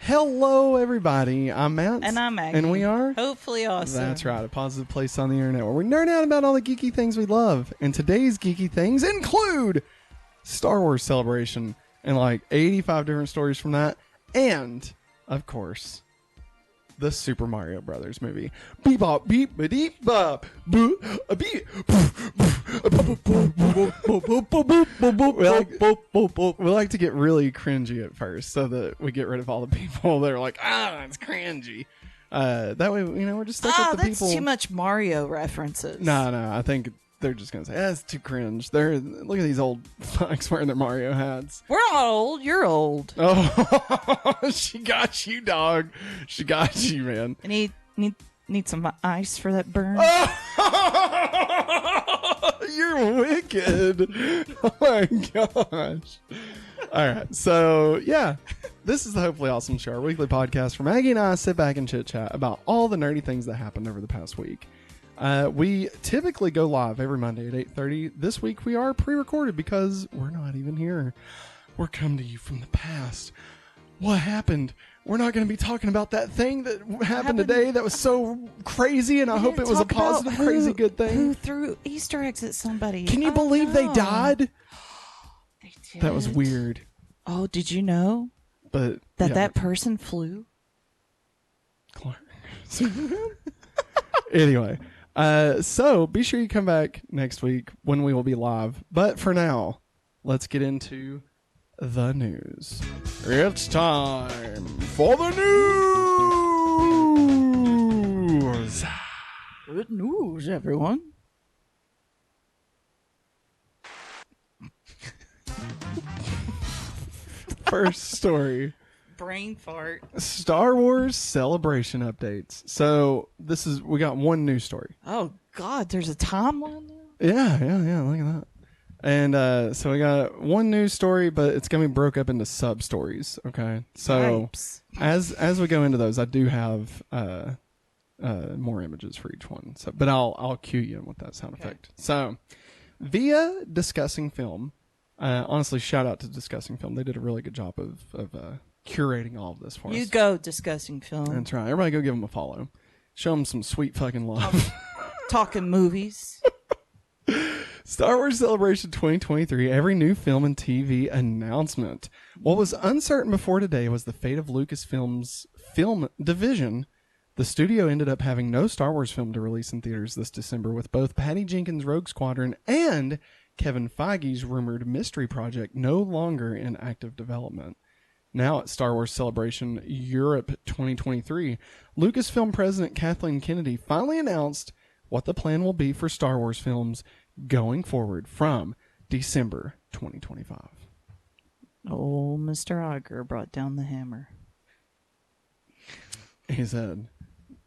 Hello, everybody. I'm Matt. And I'm Maggie. And we are? Hopefully Awesome. That's right. A positive place on the internet where we nerd out about all the geeky things we love. And today's geeky things include Star Wars Celebration and like 85 different stories from that. And, of course, the Super Mario Brothers movie. Bebop, beep, beep, bop, boo, a beep. We like to get really cringy at first so that we get rid of all the people that are like, it's cringy. That way, we're just stuck with the people. That's too much Mario references. No, I think they're just going to say, that's too cringe. Look at these old fucks wearing their Mario hats. We're not old. You're old. Oh, she got you, dog. She got you, man. I need some ice for that burn. You're wicked. Oh my gosh. All right. So, yeah, this is the Hopefully Awesome Show, our weekly podcast where Maggie and I sit back and chit chat about all the nerdy things that happened over the past week. We typically go live every Monday at 8:30. This week we are pre-recorded because we're not even here. We're coming to you from the past. What happened? We're not going to be talking about that thing that happened today that was so crazy, and I hope it was a positive, crazy, good thing. Who threw Easter eggs at somebody? Can you believe they died? They did. That was weird. Oh, did you know But that person flew? Clark. Anyway, so be sure you come back next week when we will be live. But for now, let's get into the news. It's time for the news. Good news, everyone. First story. Brain fart. Star Wars Celebration updates. So we got one news story. Oh, God, there's a timeline now? Yeah, look at that. And so we got one news story, but it's going to be broke up into sub-stories, okay? So as we go into those, I do have more images for each one. So, but I'll cue you in with that sound effect. So via Discussing Film, honestly, shout out to Discussing Film. They did a really good job of curating all of this for us. You go, Discussing Film. That's right. Everybody go give them a follow. Show them some sweet fucking love. Talking movies. Star Wars Celebration 2023, every new film and TV announcement. What was uncertain before today was the fate of Lucasfilm's film division. The studio ended up having no Star Wars film to release in theaters this December, with both Patty Jenkins' Rogue Squadron and Kevin Feige's rumored mystery project no longer in active development. Now at Star Wars Celebration Europe 2023, Lucasfilm President Kathleen Kennedy finally announced what the plan will be for Star Wars films going forward from December 2025. Oh, Mr. Iger brought down the hammer. He said,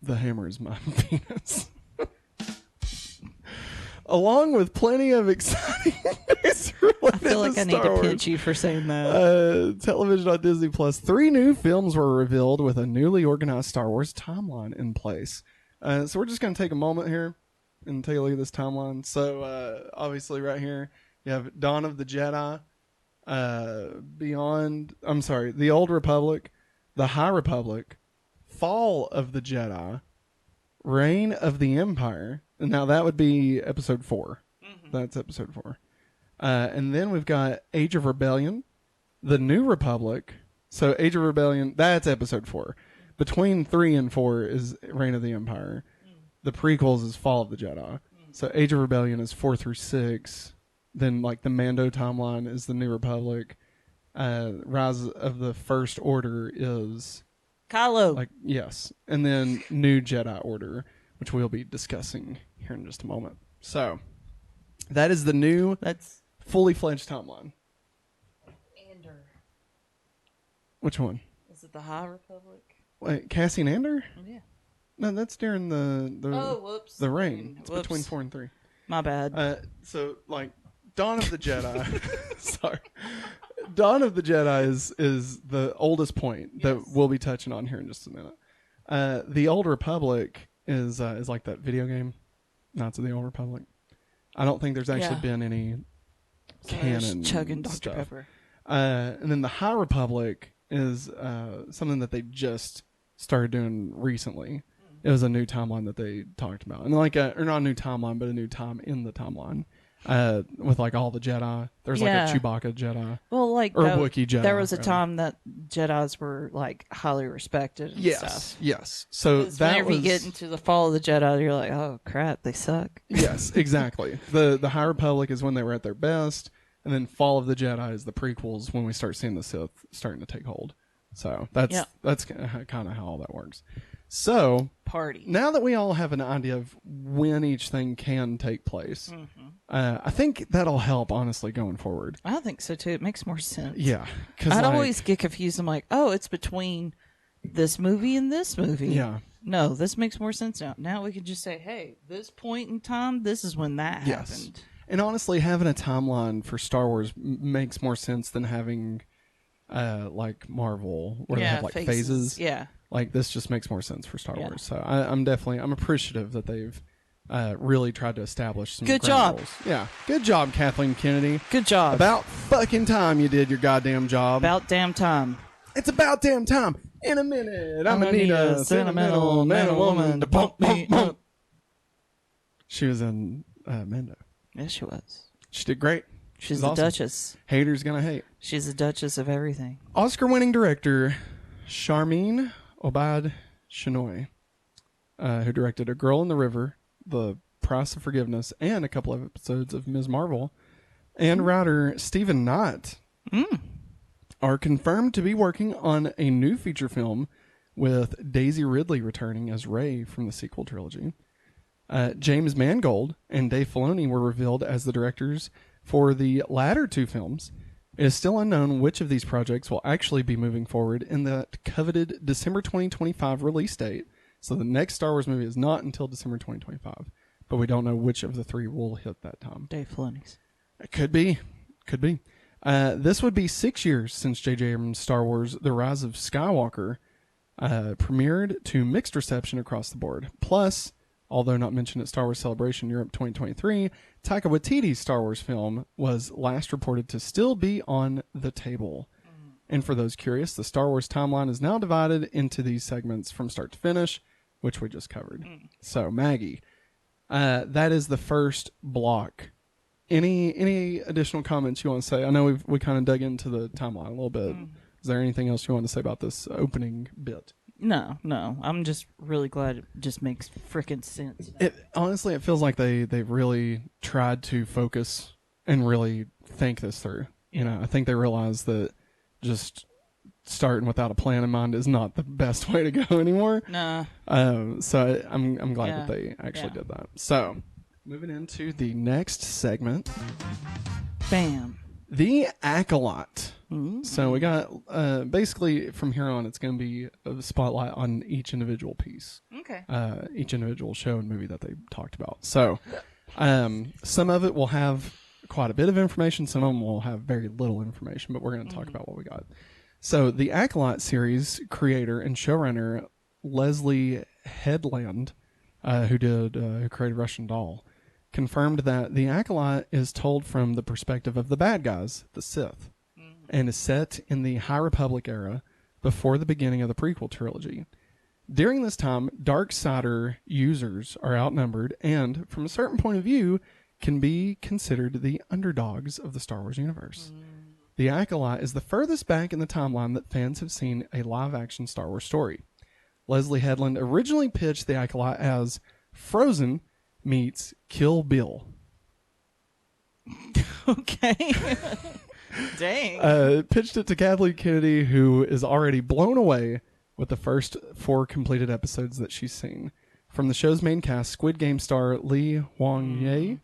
the hammer is my penis. Along with plenty of exciting news related I feel like to I need Star to Wars. pinch you for saying that. Television on Disney Plus. 3 new films were revealed with a newly organized Star Wars timeline in place. So we're just going to take a moment here and take a look at this timeline. So obviously right here you have Dawn of the Jedi, The Old Republic, The High Republic, Fall of the Jedi, Reign of the Empire. Now that would be episode 4. Mm-hmm. That's episode 4. And then we've got Age of Rebellion, The New Republic. So Age of Rebellion, that's episode 4. Between 3 and 4 is Reign of the Empire. The prequels is Fall of the Jedi. So Age of Rebellion is 4 through 6. Then like the Mando timeline is The New Republic. Rise of the First Order is Kylo. Yes. And then New Jedi Order, which we'll be discussing here in just a moment. So that is the new fully fledged timeline. Ander. Which one? Is it the High Republic? Wait, Cassian Andor? Yeah. No, that's during the whoops. the reign. It's between 4 and 3. My bad. So like Dawn of the Jedi. Sorry. Dawn of the Jedi is the oldest point that we'll be touching on here in just a minute. The Old Republic is like that video game, Knights of the Old Republic. I don't think there's actually been any canon chugging Dr. stuff. Pepper. And then the High Republic is something that they just started doing recently. It was a new timeline that they talked about, and like or not a new timeline, but a new time in the timeline. With like all the Jedi, there's like a Chewbacca Jedi, well, like or Wookiee Jedi. There was a time that Jedis were like highly respected. And stuff. Yes. So that whenever you get into the Fall of the Jedi, you're like, oh crap, they suck. Yes, exactly. The High Republic is when they were at their best, and then Fall of the Jedi is the prequels when we start seeing the Sith starting to take hold. So that's kind of how all that works. So party. Now that we all have an idea of when each thing can take place, I think that'll help, honestly, going forward. I think so, too. It makes more sense. Yeah. I'd always get confused. I'm like, oh, it's between this movie and this movie. Yeah. No, this makes more sense now. Now we can just say, hey, this point in time, this is when that happened. And honestly, having a timeline for Star Wars makes more sense than having like Marvel, where they have like phases. Yeah. Like, this just makes more sense for Star Wars. So I'm appreciative that they've really tried to establish some good job rules. Yeah. Good job, Kathleen Kennedy. Good job. About fucking time you did your goddamn job. About damn time. It's about damn time. In a minute, I'm gonna need a sentimental man or woman to pump me up. She was in Mando. Yes, she was. She did great. She's the awesome. Duchess. Haters gonna hate. She's the Duchess of everything. Oscar-winning director Sharmeen Obaid-Chinoy, who directed A Girl in the River, The Price of Forgiveness, and a couple of episodes of Ms. Marvel, and writer Stephen Knott are confirmed to be working on a new feature film with Daisy Ridley returning as Rey from the sequel trilogy. James Mangold and Dave Filoni were revealed as the directors for the latter two films. It is still unknown which of these projects will actually be moving forward in the coveted December 2025 release date. So the next Star Wars movie is not until December 2025. But we don't know which of the three will hit that time. Dave Filoni's. It could be. Could be. This would be 6 years since J.J. Abrams' Star Wars The Rise of Skywalker premiered to mixed reception across the board. Plus, although not mentioned at Star Wars Celebration Europe 2023, Taika Waititi's Star Wars film was last reported to still be on the table. And for those curious, the Star Wars timeline is now divided into these segments from start to finish, which we just covered. So, Maggie, that is the first block. Any additional comments you want to say? I know we kind of dug into the timeline a little bit. Is there anything else you want to say about this opening bit? No. I'm just really glad it just makes frickin' sense. Honestly, it feels like they've really tried to focus and really think this through. You know, I think they realize that just starting without a plan in mind is not the best way to go anymore. Nah. So I'm glad that they actually did that. So, moving into the next segment. Bam. The Acolyte. So we got, basically from here on, it's going to be a spotlight on each individual piece. Okay. Each individual show and movie that they talked about. So, some of it will have quite a bit of information. Some of them will have very little information, but we're going to talk about what we got. So, the Acolyte series creator and showrunner Leslie Headland, who created Russian Doll, confirmed that the Acolyte is told from the perspective of the bad guys, the Sith, and is set in the High Republic era before the beginning of the prequel trilogy. During this time, Darksider users are outnumbered and, from a certain point of view, can be considered the underdogs of the Star Wars universe. The Acolyte is the furthest back in the timeline that fans have seen a live-action Star Wars story. Leslie Headland originally pitched the Acolyte as Frozen meets Kill Bill. Okay. Dang. Pitched it to Kathleen Kennedy, who is already blown away with the first 4 completed episodes that she's seen. From the show's main cast, Squid Game star Lee Wang-Ye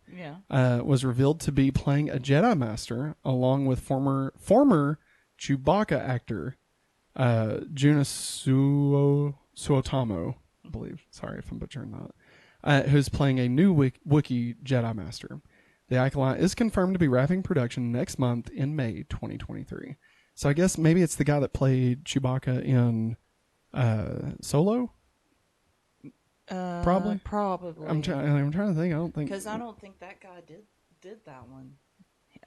was revealed to be playing a Jedi Master, along with former Chewbacca actor Juna Suotamo, I believe. Sorry if I'm butchering that. Who's playing a new Wookiee Jedi Master. The Acolyte is confirmed to be wrapping production next month in May 2023. So I guess maybe it's the guy that played Chewbacca in Solo? Probably. I'm trying to think. I don't think, because I don't think that guy did that one.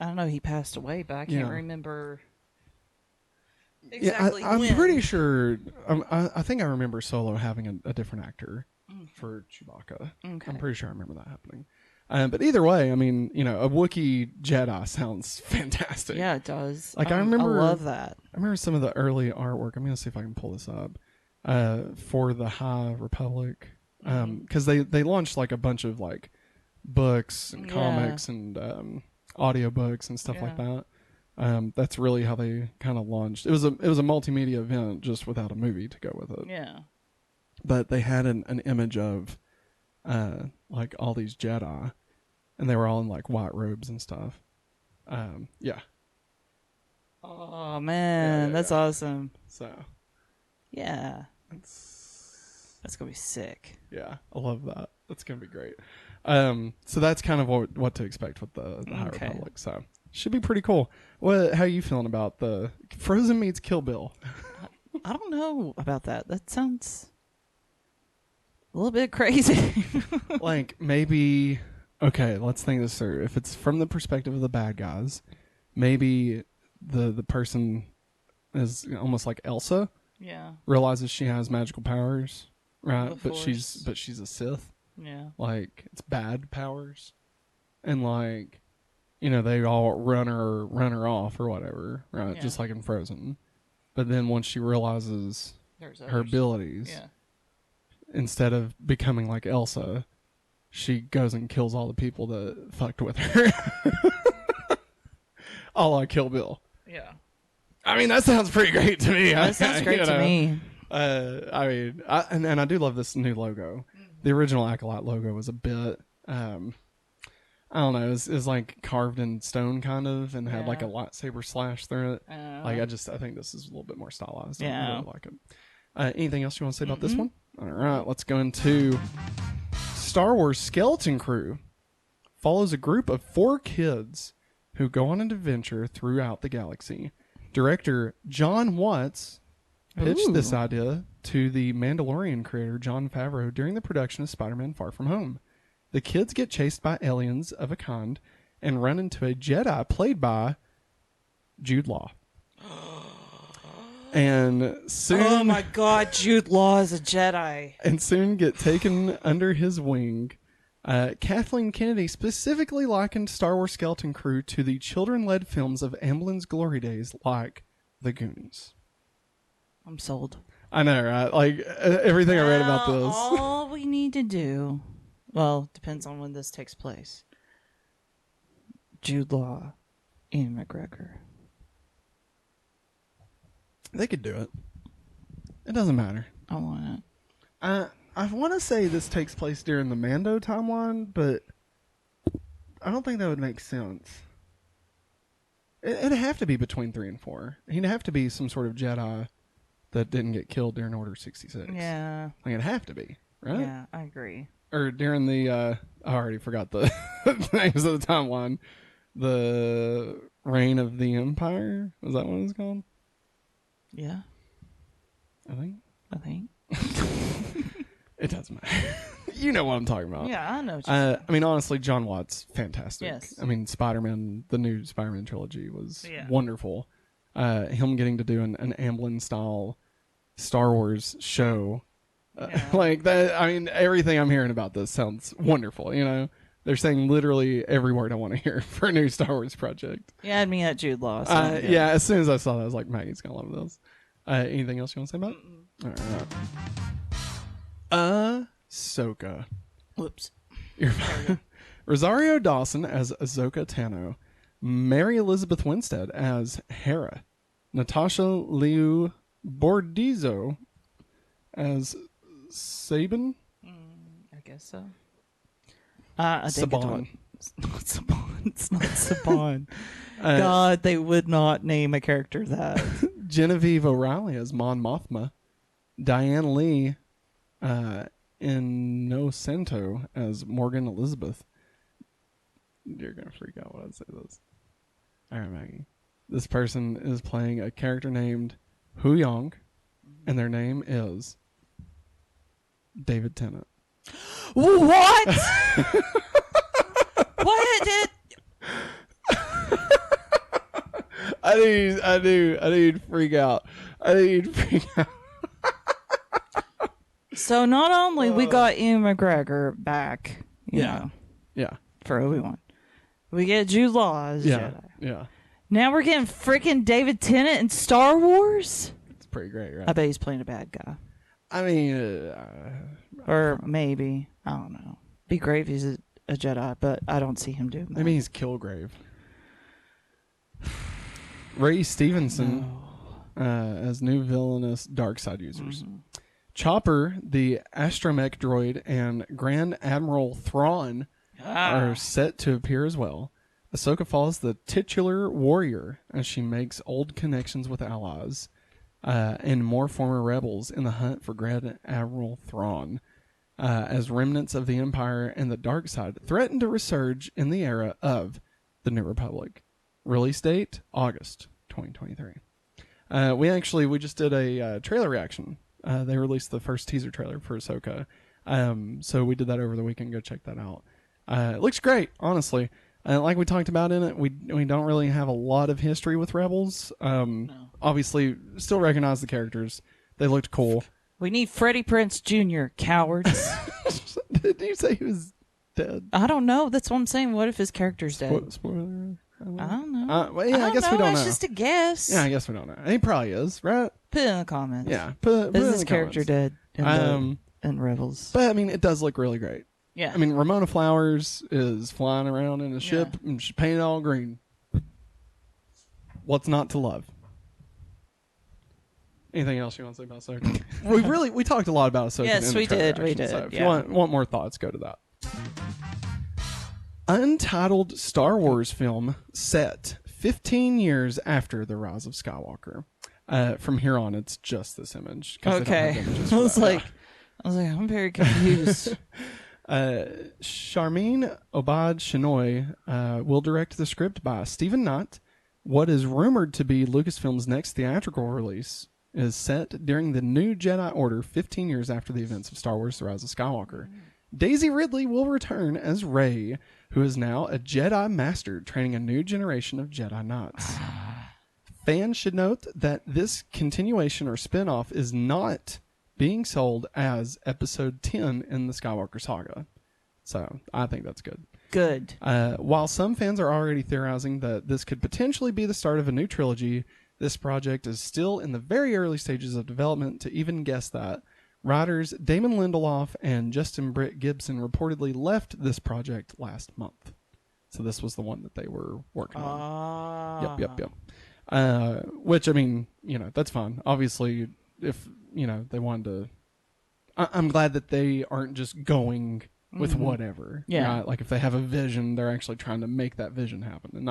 I don't know. He passed away, but I can't remember. exactly I'm when. pretty sure. I think I remember Solo having a different actor for Chewbacca. Okay. I'm pretty sure I remember that happening. But either way, I mean, a Wookiee Jedi sounds fantastic. Yeah, it does. Like I remember, I love that. I remember some of the early artwork. I'm gonna see if I can pull this up. For the High Republic, because they launched like a bunch of like books and comics and audiobooks and stuff like that. That's really how they kind of launched. It was a multimedia event just without a movie to go with it. Yeah. But they had an image of like all these Jedi, and they were all in like white robes and stuff. Yeah. Oh man, that's awesome. So. Yeah. That's gonna be sick. Yeah, I love that. That's gonna be great. So that's kind of what to expect with the High Republic. So should be pretty cool. How are you feeling about the Frozen meets Kill Bill? I don't know about that. That sounds a little bit crazy. Like maybe let's think this through. If it's from the perspective of the bad guys, maybe the person is almost like Elsa. Yeah. Realizes she has magical powers, right? But Force. she's a Sith. Yeah. Like it's bad powers, and like they all run her off or whatever, right? Yeah. Just like in Frozen. But then once she realizes her abilities, instead of becoming like Elsa, she goes and kills all the people that fucked with her. A la Kill Bill. Yeah. I mean, that sounds pretty great to me. That sounds great to me. I mean, and I do love this new logo. The original Acolyte logo was a bit, I don't know, it was like carved in stone kind of, and had like a lightsaber slash through it. Like I think this is a little bit more stylized. Yeah. I really like it. Anything else you want to say about this one? All right, let's go into Star Wars Skeleton Crew. Follows a group of 4 kids who go on an adventure throughout the galaxy. Director John Watts pitched this idea to the Mandalorian creator Jon Favreau during the production of Spider-Man Far From Home. The kids get chased by aliens of a kind and run into a Jedi played by Jude Law. And soon, oh my God, Jude Law is a Jedi. And soon get taken under his wing. Kathleen Kennedy specifically likened Star Wars Skeleton Crew to the children-led films of Amblin's glory days, like The Goonies. I'm sold. I know, right? Like everything I read about this. All we need to do, well, depends on when this takes place. Jude Law, Ian McGregor. They could do it. It doesn't matter. I want it. I want to say this takes place during the Mando timeline, but I don't think that would make sense. It'd have to be between 3 and 4. He'd have to be some sort of Jedi that didn't get killed during Order 66. Yeah. Like it'd have to be, right? Yeah, I agree. Or during the, I already forgot the names of the timeline. The Reign of the Empire? Was that what it was called? Yeah. I think. It doesn't matter. You know what I'm talking about. Yeah, I know. I mean, honestly, John Watts, fantastic. Yes. I mean, Spider-Man, the new Spider-Man trilogy was wonderful. Him getting to do an Amblin-style Star Wars show. Like that. I mean, everything I'm hearing about this sounds wonderful, They're saying literally every word I want to hear for a new Star Wars project. You had me at Jude Law. So as soon as I saw that, I was like, Maggie's going to love this. Anything else you want to say about it? All right. Ahsoka. Whoops. You're fine. Rosario Dawson as Ahsoka Tano. Mary Elizabeth Winstead as Hera. Natasha Liu Bordizzo as Sabin. I guess so. I think Saban. It's not Saban. It's not Saban. God, they would not name a character that. Genevieve O'Reilly as Mon Mothma. Diane Lee Innocento as Morgan Elizabeth. You're going to freak out when I say this. All right, Maggie. This person is playing a character named Hu Yong, and their name is David Tennant. What? What did... I need to freak out. I need to freak out. So not only we got Ian McGregor back, you know, for Obi-Wan, we get Jude Law as Jedi. Yeah. Now we're getting freaking David Tennant in Star Wars. It's pretty great, right? I bet he's playing a bad guy. I mean, or maybe, I don't know. Be great if he's a Jedi, but I don't see him doing that. I mean, he's Kilgrave. Ray Stevenson as new villainous dark side users. Mm-hmm. Chopper, the astromech droid, and Grand Admiral Thrawn are set to appear as well. Ahsoka follows the titular warrior as she makes old connections with allies and more former rebels in the hunt for Grand Admiral Thrawn, as remnants of the Empire and the dark side threaten to resurge in the era of the New Republic. Release date, August 2023. We just did a trailer reaction. They released the first teaser trailer for Ahsoka. So we did that over the weekend. Go check that out. It looks great, honestly. Like we talked about in it, we don't really have a lot of history with Rebels. No. Obviously, still recognize the characters. They looked cool. We need Freddie Prinze Jr., cowards. Did you say he was dead? I don't know. That's what I'm saying. What if his character's dead? Spoiler. I don't know. Well, yeah, I guess we don't know. It's just a guess. Yeah, I guess we don't know. He probably is, right? Put it in the comments. Yeah, put is it in his the character comments. dead in Rebels? But I mean, it does look really great. Yeah. I mean, Ramona Flowers is flying around in a ship and she's painted all green. What's not to love? Anything else you want to say about Ahsoka? we talked a lot about Ahsoka. Yes, we did. We did. So if you want more thoughts, go to that. Untitled Star Wars film set 15 years after The Rise of Skywalker. From here on, it's just this image. Okay. I was like, I'm very confused. Sharmeen Obad-Chinoy will direct the script by Stephen Knott. What is rumored to be Lucasfilm's next theatrical release is set during the new Jedi Order 15 years after the events of Star Wars The Rise of Skywalker. Daisy Ridley will return as Rey, who is now a Jedi Master training a new generation of Jedi Knights. Fans should note that this continuation or spin-off is not being sold as Episode 10 in the Skywalker saga. So, I think that's good. Good. While some fans are already theorizing that this could potentially be the start of a new trilogy, this project is still in the very early stages of development. To even guess that, writers Damon Lindelof and Justin Britt Gibson reportedly left this project last month. So this was the one that they were working on. Yep. Which, I mean, that's fine. Obviously, if, they wanted to... I'm glad that they aren't just going with whatever. Yeah. Right? Like, if they have a vision, they're actually trying to make that vision happen. And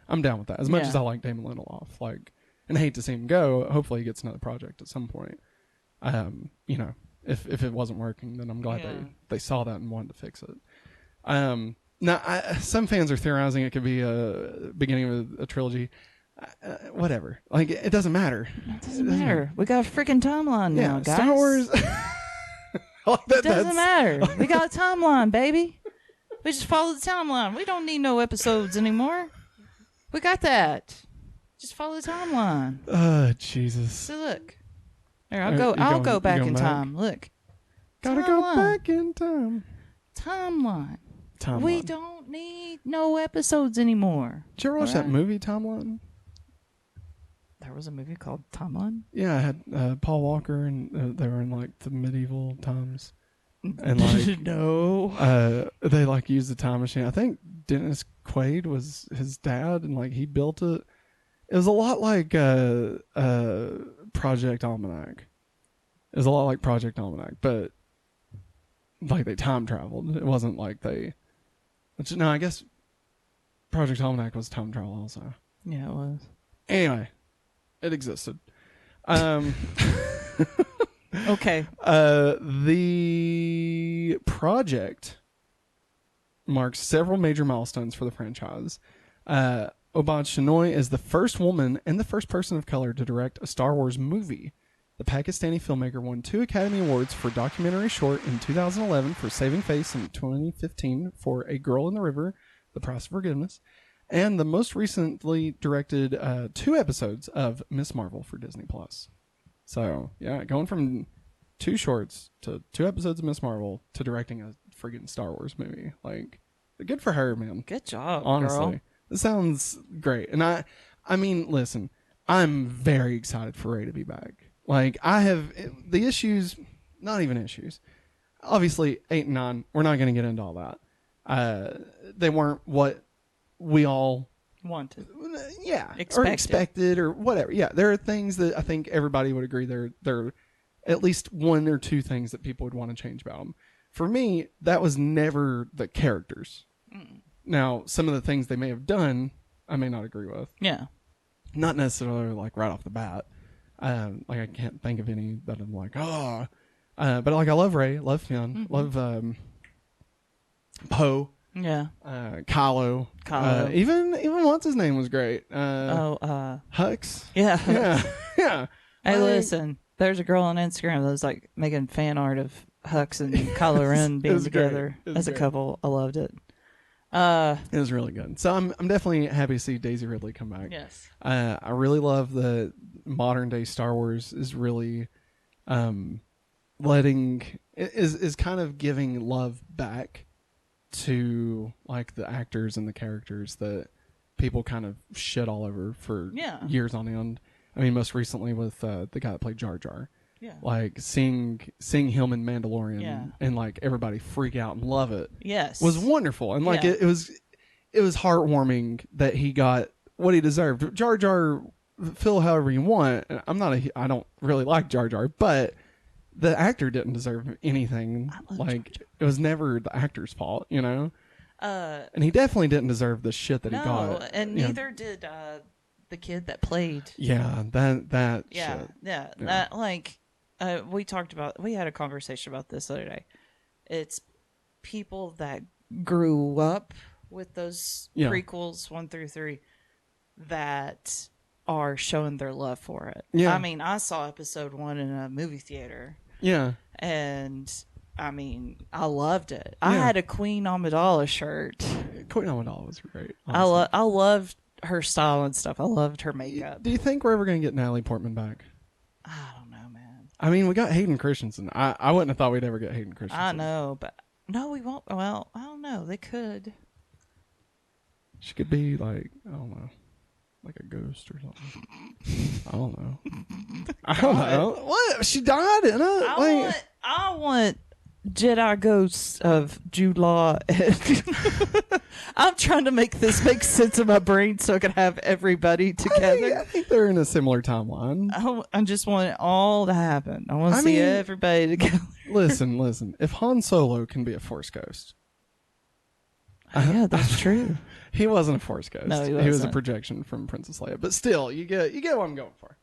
I'm down with that. As much as I like Damon Lindelof. And I hate to see him go. Hopefully he gets another project at some point. If it wasn't working, then I'm glad they saw that and wanted to fix it. Now, some fans are theorizing it could be a beginning of a trilogy. Whatever. It doesn't matter. It doesn't matter. We got a freaking timeline now, guys. Star Wars. It doesn't matter. We got a timeline, baby. We just follow the timeline. We don't need no episodes anymore. We got that. Just follow the timeline. Oh, Jesus. So look. There, I'll go back in time. Look. Gotta go back in time. Timeline. We don't need no episodes anymore. Did you ever watch that movie, Timeline? There was a movie called Timeline? Yeah, it had Paul Walker, and they were in the medieval times. And no. They used the time machine. I think Dennis Quaid was his dad, and he built it. It was a lot like Project Almanac. It was a lot like Project Almanac, but they time traveled. It wasn't no, I guess Project Almanac was time travel also. Yeah, it was. Anyway, it existed. Okay. The project marks several major milestones for the franchise. Obad-Chinoy is the first woman and the first person of color to direct a Star Wars movie. The Pakistani filmmaker won 2 Academy Awards for documentary short in 2011 for Saving Face and 2015 for A Girl in the River, The Price of Forgiveness. and the most recently directed 2 episodes of Miss Marvel for Disney Plus. So yeah, going from 2 shorts to 2 episodes of Miss Marvel to directing a friggin' Star Wars movie. Like, good for her, man. Good job, honestly. girl. This sounds great. And I mean, listen, I'm very excited for Rey to be back. Like, I have the issues, not even issues. Obviously, 8 and 9, we're not going to get into all that. They weren't what we all wanted. Yeah. Expected. Or expected or whatever. Yeah, there are things that I think everybody would agree they're at least 1 or 2 things that people would want to change about them. For me, that was never the characters. Now, some of the things they may have done, I may not agree with. Yeah. Not necessarily like right off the bat. Like I can't think of any that I'm like, but like I love Rey, love Finn, love Poe. Yeah. Kylo. Even what's his name was great. Hux. Yeah. Yeah. Yeah. Hey, listen. There's a girl on Instagram that was like making fan art of Hux and Kylo Ren being together as a couple. I loved it. It was really good. So I'm definitely happy to see Daisy Ridley come back. Yes. I really love the modern day Star Wars is really is kind of giving love back to like the actors and the characters that people kind of shit all over for years on end. I mean, most recently with the guy that played Jar Jar. Yeah. Like seeing him in Mandalorian and like everybody freak out and love it. Yes. Was wonderful. And like it was heartwarming that he got what he deserved. Jar Jar, feel however you want. I don't really like Jar Jar, but the actor didn't deserve anything. Like it was never the actor's fault, you know? And he definitely didn't deserve the shit that he got. And neither did the kid that played. Yeah, that yeah, shit. Yeah. That like we had a conversation about this the other day. It's people that grew up with those prequels 1 through 3 that are showing their love for it. Yeah. I mean, I saw episode 1 in a movie theater. Yeah. And I mean, I loved it. Yeah. I had a Queen Amidala shirt. Queen Amidala was great. I loved her style and stuff. I loved her makeup. Do you think we're ever going to get Natalie Portman back? I don't know, man. I mean, we got Hayden Christensen. I wouldn't have thought we'd ever get Hayden Christensen. I know, but no, we won't. Well, I don't know. They could. She could be like, I don't know, like a ghost or something. I don't know. I don't know. What? She died in it? I want Jedi ghosts of Jude Law. I'm trying to make this make sense in my brain so I can have everybody together. I think they're in a similar timeline. I just want it all to happen. I want to see everybody together. Listen. If Han Solo can be a Force ghost. Yeah, that's true. He wasn't a Force ghost. No, he wasn't. He was a projection from Princess Leia. But still, you get what I'm going for.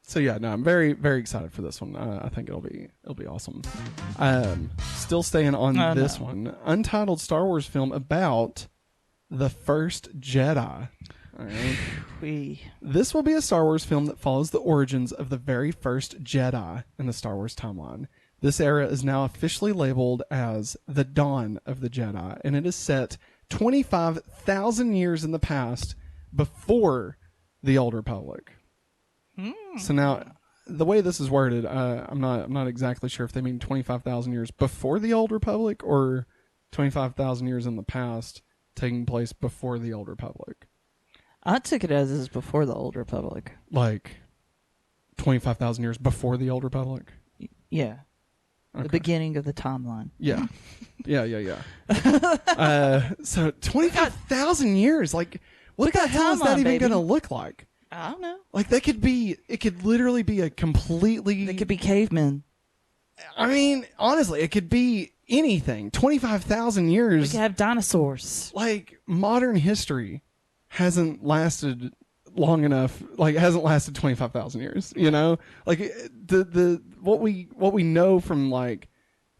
So yeah, no, I'm very, very excited for this one. I think it'll be awesome. Still staying on this one, untitled Star Wars film about the first Jedi. All right. This will be a Star Wars film that follows the origins of the very first Jedi in the Star Wars timeline. This era is now officially labeled as the dawn of the Jedi, and it is set 25,000 years in the past before the Old Republic. So now, the way this is worded, I'm not exactly sure if they mean 25,000 years before the Old Republic or 25,000 years in the past taking place before the Old Republic. I took it as is before the Old Republic. Like 25,000 years before the Old Republic? Yeah. Okay. The beginning of the timeline. Yeah. So 25,000 years. Like, what the hell is that even going to look like? I don't know. Like, it could literally be a completely... They could be cavemen. I mean, honestly, it could be anything. 25,000 years. We could have dinosaurs. Like, modern history hasn't lasted long enough. Like, it hasn't lasted 25,000 years, you know? Like, what we know from, like,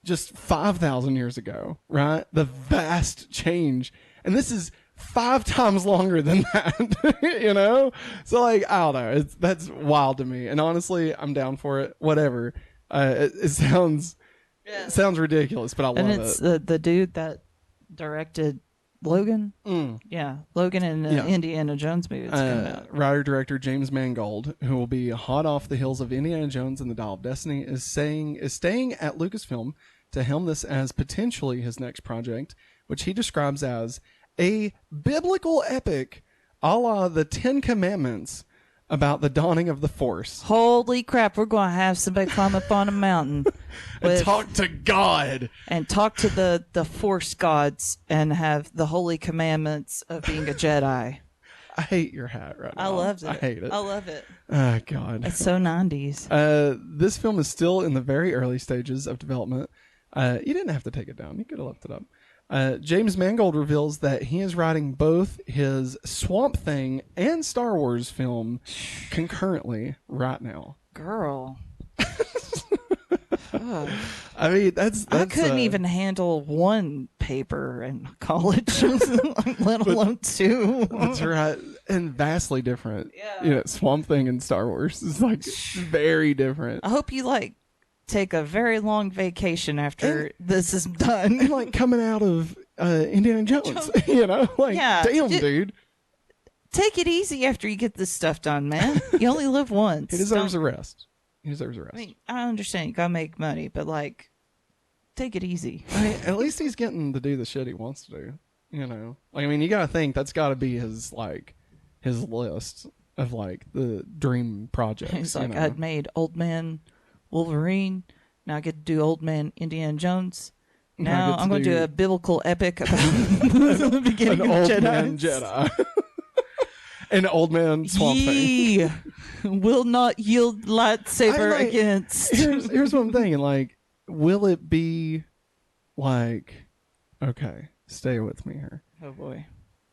just 5,000 years ago, right? The vast change. And this is 5 times longer than that, you know? So, like, I don't know. That's wild to me. And honestly, I'm down for it. Whatever. It sounds ridiculous, but I love it. And it's the dude that directed Logan? Mm. Yeah, Logan and the Indiana Jones movie that's coming out. Writer-director James Mangold, who will be hot off the heels of Indiana Jones and the Dial of Destiny, is staying at Lucasfilm to helm this as potentially his next project, which he describes as a biblical epic a la the Ten Commandments about the dawning of the Force. Holy crap, we're going to have somebody climb up on a mountain and talk to God. And talk to the Force gods and have the holy commandments of being a Jedi. I hate your hat right now. I loved it. I hate it. I love it. Oh, God. It's so 90s. This film is still in the very early stages of development. You didn't have to take it down. You could have left it up. James Mangold reveals that he is writing both his Swamp Thing and Star Wars film concurrently right now. Girl. I mean, that's I couldn't even handle one paper in college, let alone two. That's right. And vastly different. Yeah. Swamp Thing and Star Wars is like very different. I hope you take a very long vacation after this is done. And like coming out of Indiana Jones, damn, dude. Take it easy after you get this stuff done, man. You only live once. He deserves a rest. I mean, I understand you gotta make money, but take it easy. I mean, at least he's getting to do the shit he wants to do. You gotta think that's gotta be his list of the dream projects. He's I'd made Old Man Wolverine. Now I get to do Old Man Indiana Jones. Now I'm going to do a biblical epic about the beginning of Jedi. Man Jedi. An old man Swamp Thing. Will not yield lightsaber against. Here's what I'm thinking. Will it be okay, stay with me here. Oh boy.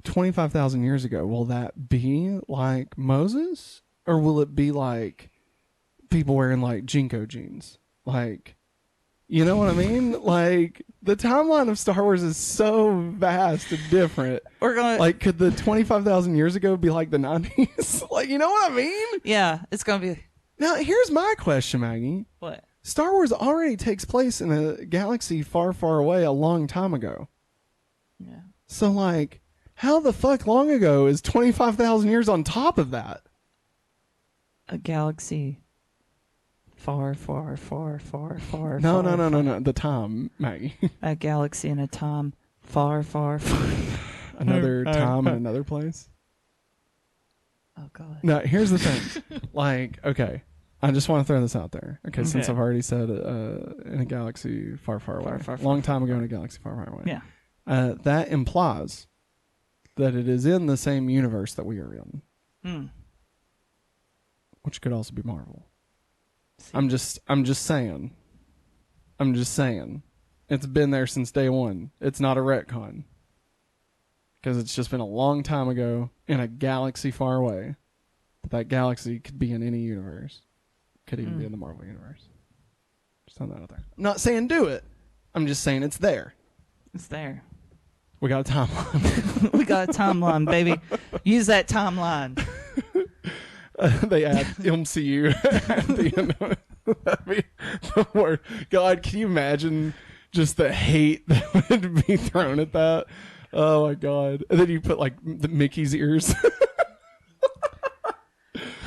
25,000 years ago, will that be like Moses? Or will it be like people wearing Jinko jeans? You know what I mean? The timeline of Star Wars is so vast and different. We're gonna could the 25,000 years ago be like the 90s? You know what I mean? Yeah, it's gonna be. Now, here's my question, Maggie. What? Star Wars already takes place in a galaxy far, far away a long time ago. Yeah. So, how the fuck long ago is 25,000 years on top of that? A galaxy. Far, far, far, far, far. No. Far. The time, Maggie. A galaxy and a time. Far, far, far. Another time in another place. Oh God. No, here's the thing. Okay, I just want to throw this out there. Okay, since I've already said in a galaxy far, far away, long time ago in a galaxy far, far away. Yeah. That implies that it is in the same universe that we are in, which could also be Marvel. I'm just saying. It's been there since day one. It's not a retcon. Because it's just been a long time ago in a galaxy far away. But that galaxy could be in any universe. Could even be in the Marvel universe. Just throwing that out there. I'm not saying do it. I'm just saying it's there. It's there. We got a timeline. We got a timeline, baby. Use that timeline. They add MCU at the end of it. That'd be the word. God, can you imagine just the hate that would be thrown at that? Oh my God. And then you put the Mickey's ears.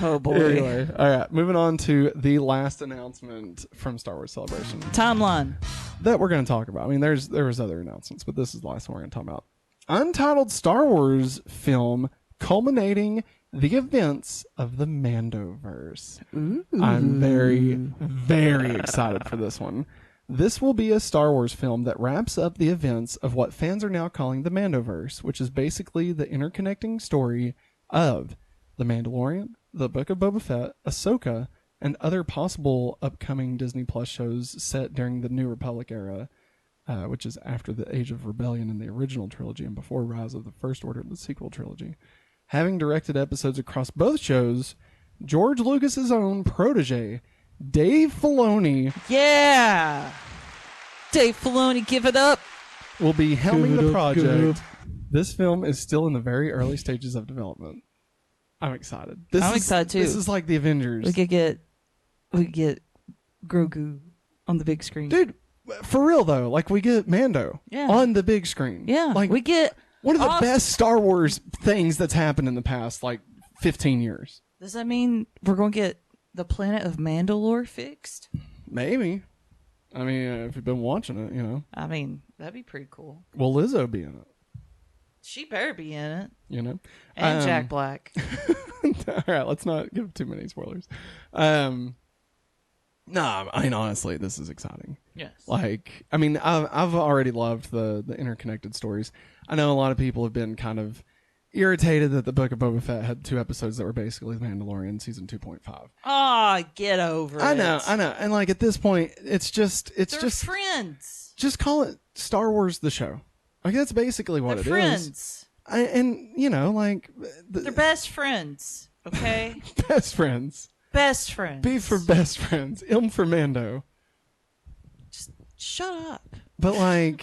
Oh boy. Anyway, all right. Moving on to the last announcement from Star Wars Celebration. Timeline. That we're going to talk about. I mean, there was other announcements, but this is the last one we're going to talk about. Untitled Star Wars film culminating the events of the Mandoverse. Ooh. I'm very, very excited for this one. This will be a Star Wars film that wraps up the events of what fans are now calling the Mandoverse, which is basically the interconnecting story of The Mandalorian, The Book of Boba Fett, Ahsoka, and other possible upcoming Disney Plus shows set during the New Republic era, which is after the Age of Rebellion in the original trilogy and before Rise of the First Order in the sequel trilogy. Having directed episodes across both shows, George Lucas's own protege, Dave Filoni. Yeah! Dave Filoni, give it up! Will be helming the project. This film is still in the very early stages of development. I'm excited. I'm excited too. This is like the Avengers. We could get Grogu on the big screen. Dude, for real though, we get Mando on the big screen. Yeah. We get One of the best Star Wars things that's happened in the past, 15 years. Does that mean we're going to get the planet of Mandalore fixed? Maybe. I mean, if you've been watching it, I mean, that'd be pretty cool. Will Lizzo be in it? She better be in it. And Jack Black. All right, let's not give too many spoilers. No, I mean, honestly, this is exciting. Yes. I've already loved the interconnected stories. I know a lot of people have been kind of irritated that the Book of Boba Fett had 2 episodes that were basically The Mandalorian season 2.5. Oh, get over it. I know. And at this point, they're just friends. Just call it Star Wars the show. That's basically what they're it friends. is. They're best friends. Okay. Best friends. Best friends. B for best friends. M for Mando. Just shut up. But I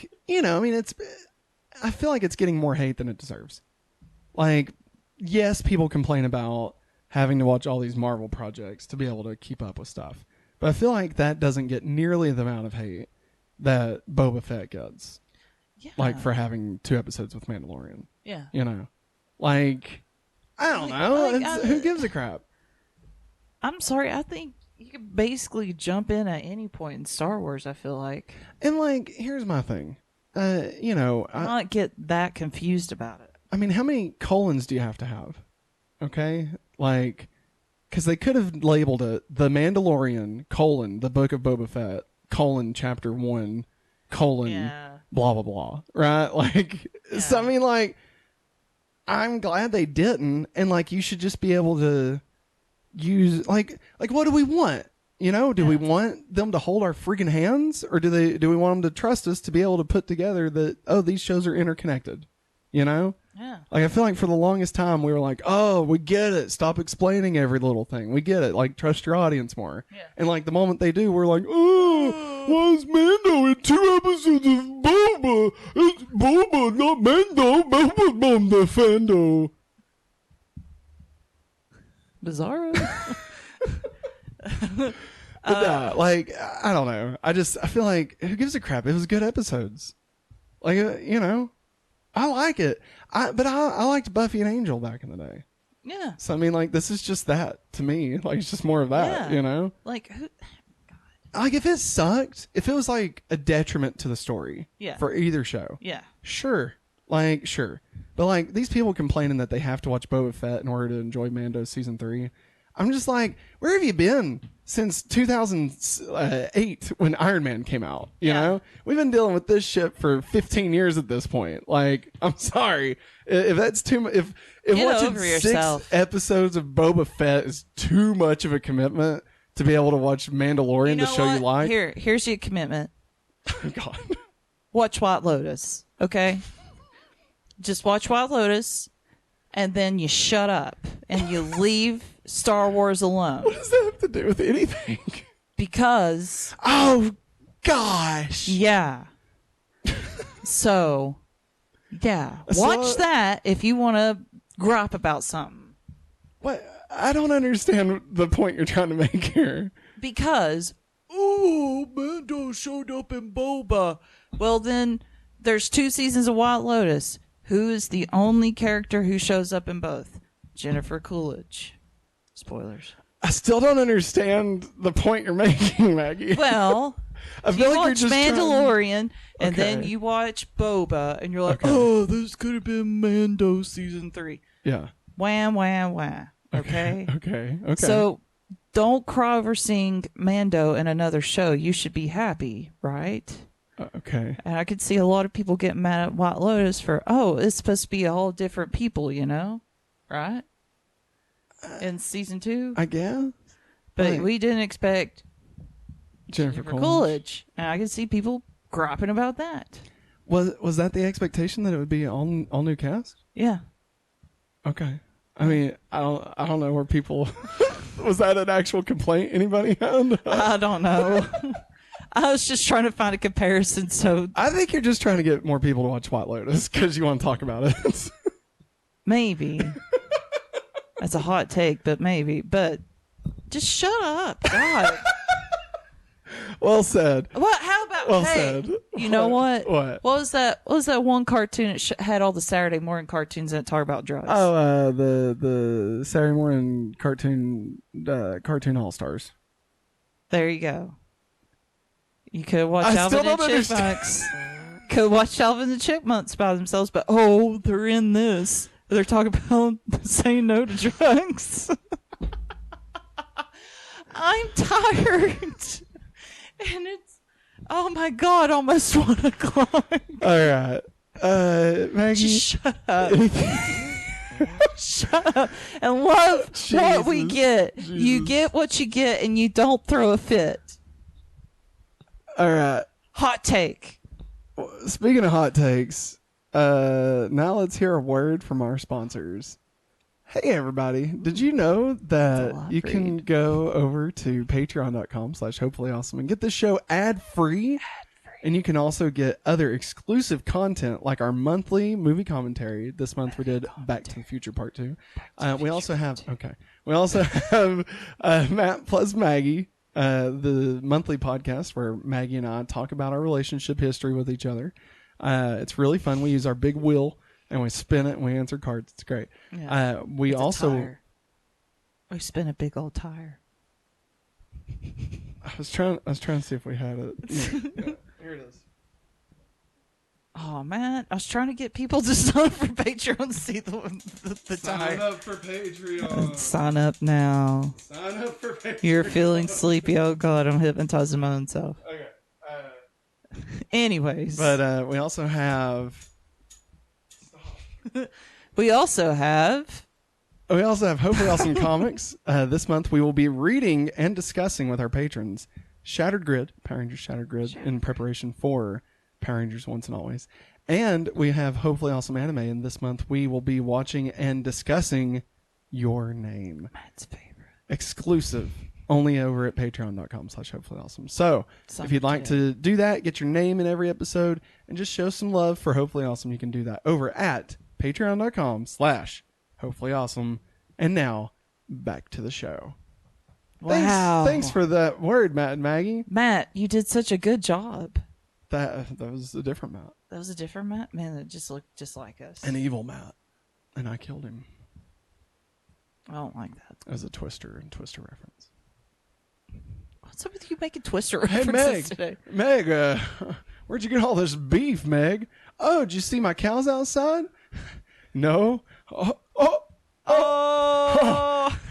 feel like it's getting more hate than it deserves. Yes, people complain about having to watch all these Marvel projects to be able to keep up with stuff. But I feel like that doesn't get nearly the amount of hate that Boba Fett gets. Yeah. For having 2 episodes with Mandalorian. Yeah. I don't know. Who gives a crap? I'm sorry. I think you could basically jump in at any point in Star Wars, I feel like. And here's my thing. I not get that confused about it. I mean, how many colons do you have to have? Okay? Because they could have labeled it The Mandalorian, The Book of Boba Fett, Chapter 1, blah, blah, blah. Right? Yeah. So, I mean, I'm glad they didn't. And, you should just be able to use, what do we want? Do we want them to hold our freaking hands? Or do we want them to trust us to be able to put together that, these shows are interconnected? Yeah. I feel like for the longest time we were like, oh, we get it. Stop explaining every little thing. We get it. Trust your audience more. Yeah. And the moment they do, we're like, oh, why is Mando in 2 episodes of Boba? It's Boba, not Mando. Boba's mom the Fando. Bizarro. But I don't know. I feel like, who gives a crap? It was good episodes. I like it. But I liked Buffy and Angel back in the day. Yeah. So, I mean, this is just that to me. It's just more of that, Who? God. If it sucked, if it was a detriment to the story for either show. Yeah. Sure. Sure. But these people complaining that they have to watch Boba Fett in order to enjoy Mando season 3. I'm just where have you been since 2008 when Iron Man came out? You know, we've been dealing with this shit for 15 years at this point. I'm sorry if that's too much. If watching 6 episodes of Boba Fett is too much of a commitment to be able to watch Mandalorian, the show you like. Here's your commitment. Oh, God. Watch White Lotus. Okay. Just watch White Lotus. And then you shut up and you leave Star Wars alone. What does that have to do with anything? Because. Oh, gosh. Yeah. So, yeah. Watch that if you want to gripe about something. What? I don't understand the point you're trying to make here. Because, Mando showed up in Boba. Well, then there's 2 seasons of White Lotus. Who is the only character who shows up in both? Jennifer Coolidge. Spoilers. I still don't understand the point you're making, Maggie. Well, I feel you watch Mandalorian, and then you watch Boba, and you're like, oh, this could have been Mando season 3. Yeah. Wham, wham, wham. Okay? Okay. So don't cry over seeing Mando in another show. You should be happy, right? Okay. And I could see a lot of people getting mad at White Lotus for, it's supposed to be all different people, right? In season 2, I guess. But we didn't expect Jennifer Coolidge, and I could see people griping about that. Was that the expectation that it would be all new cast? Yeah. Okay. I mean, I don't know where people. Was that an actual complaint anybody had? I don't know. I was just trying to find a comparison. So I think you're just trying to get more people to watch White Lotus because you want to talk about it. Maybe. That's a hot take, but maybe. But just shut up. God. Well said. How about Well Hey, said. You know what? What? What was that? What was that one cartoon? It had all the Saturday morning cartoons that talk about drugs. Oh, the Saturday morning cartoon All Stars. There you go. You could watch I Alvin still and don't Chipmunks. Could watch Alvin and the Chipmunks by themselves, but they're in this. They're talking about saying no to drugs. I'm tired, and it's my God, almost 1 o'clock. All right, Maggie. Just shut up. Shut up and love what we get. Jesus. You get what you get, and you don't throw a fit. All right. Hot take. Speaking of hot takes, now let's hear a word from our sponsors. Hey everybody, did you know that you can go over to patreon.com/hopefullyawesome and get this show ad-free? And you can also get other exclusive content like our monthly movie commentary. This month we did Back to the Future Part 2. We also have Matt plus Maggie, the monthly podcast where Maggie and I talk about our relationship history with each other. It's really fun. We use our big wheel and we spin it and we answer cards. It's great. Yeah. We It's a also tire. We spin a big old tire. I was trying to see if we had it. Yeah. Here it is. Oh man, I was trying to get people to sign up for Patreon to see the tire. Sign up for Patreon. Sign up now. Sign up for Patreon. You're feeling sleepy. Oh God, I'm hypnotizing my own self. Okay. Anyways, But we also have Hopefully Awesome Comics. This month we will be reading and discussing with our patrons Shattered Grid, Power Rangers Shattered Grid, in preparation for Power Rangers Once and Always. And we have Hopefully Awesome Anime, and this month we will be watching and discussing Your Name. Matt's favorite. Exclusive. Only over at patreon.com/hopefullyawesome. So, if you'd like to do that, get your name in every episode, and just show some love for Hopefully Awesome, you can do that over at patreon.com/hopefullyawesome. And now, back to the show. Wow. Thanks for that word, Matt and Maggie. Matt, you did such a good job. That was a different Matt. That was a different Matt? Man, it just looked just like us. An evil Matt. And I killed him. I don't like that. As a Twister reference. What's up with you making Twister Hey, references today? Meg, where'd you get all this beef, Meg? Oh, did you see my cows outside? No. Oh,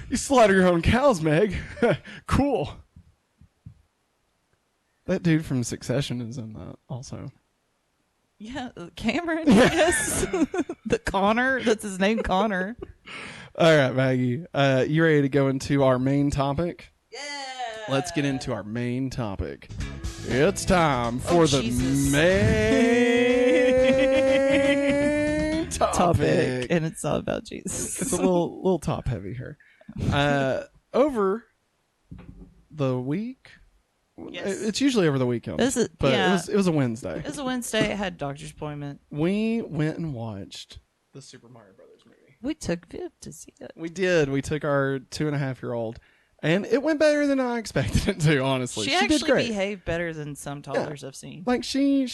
you slaughter your own cows, Meg. Cool. That dude from Succession is in that also. Yeah, Cameron, yes. The Connor, that's his name, Connor. All right, Maggie. You ready to go into our main topic? Yeah. Let's get into our main topic. It's time for the Jesus. main topic. And it's all about Jesus. It's a little top heavy here. Over the week. Yes. It's usually over the weekend. This is- but yeah. it was a Wednesday. It was a Wednesday. I had a doctor's appointment. We went and watched the Super Mario Brothers movie. We took Viv to see it. We did. We took our 2.5-year-old, and it went better than I expected it to. Honestly, She did actually great. behaved better than some toddlers I've seen. Like she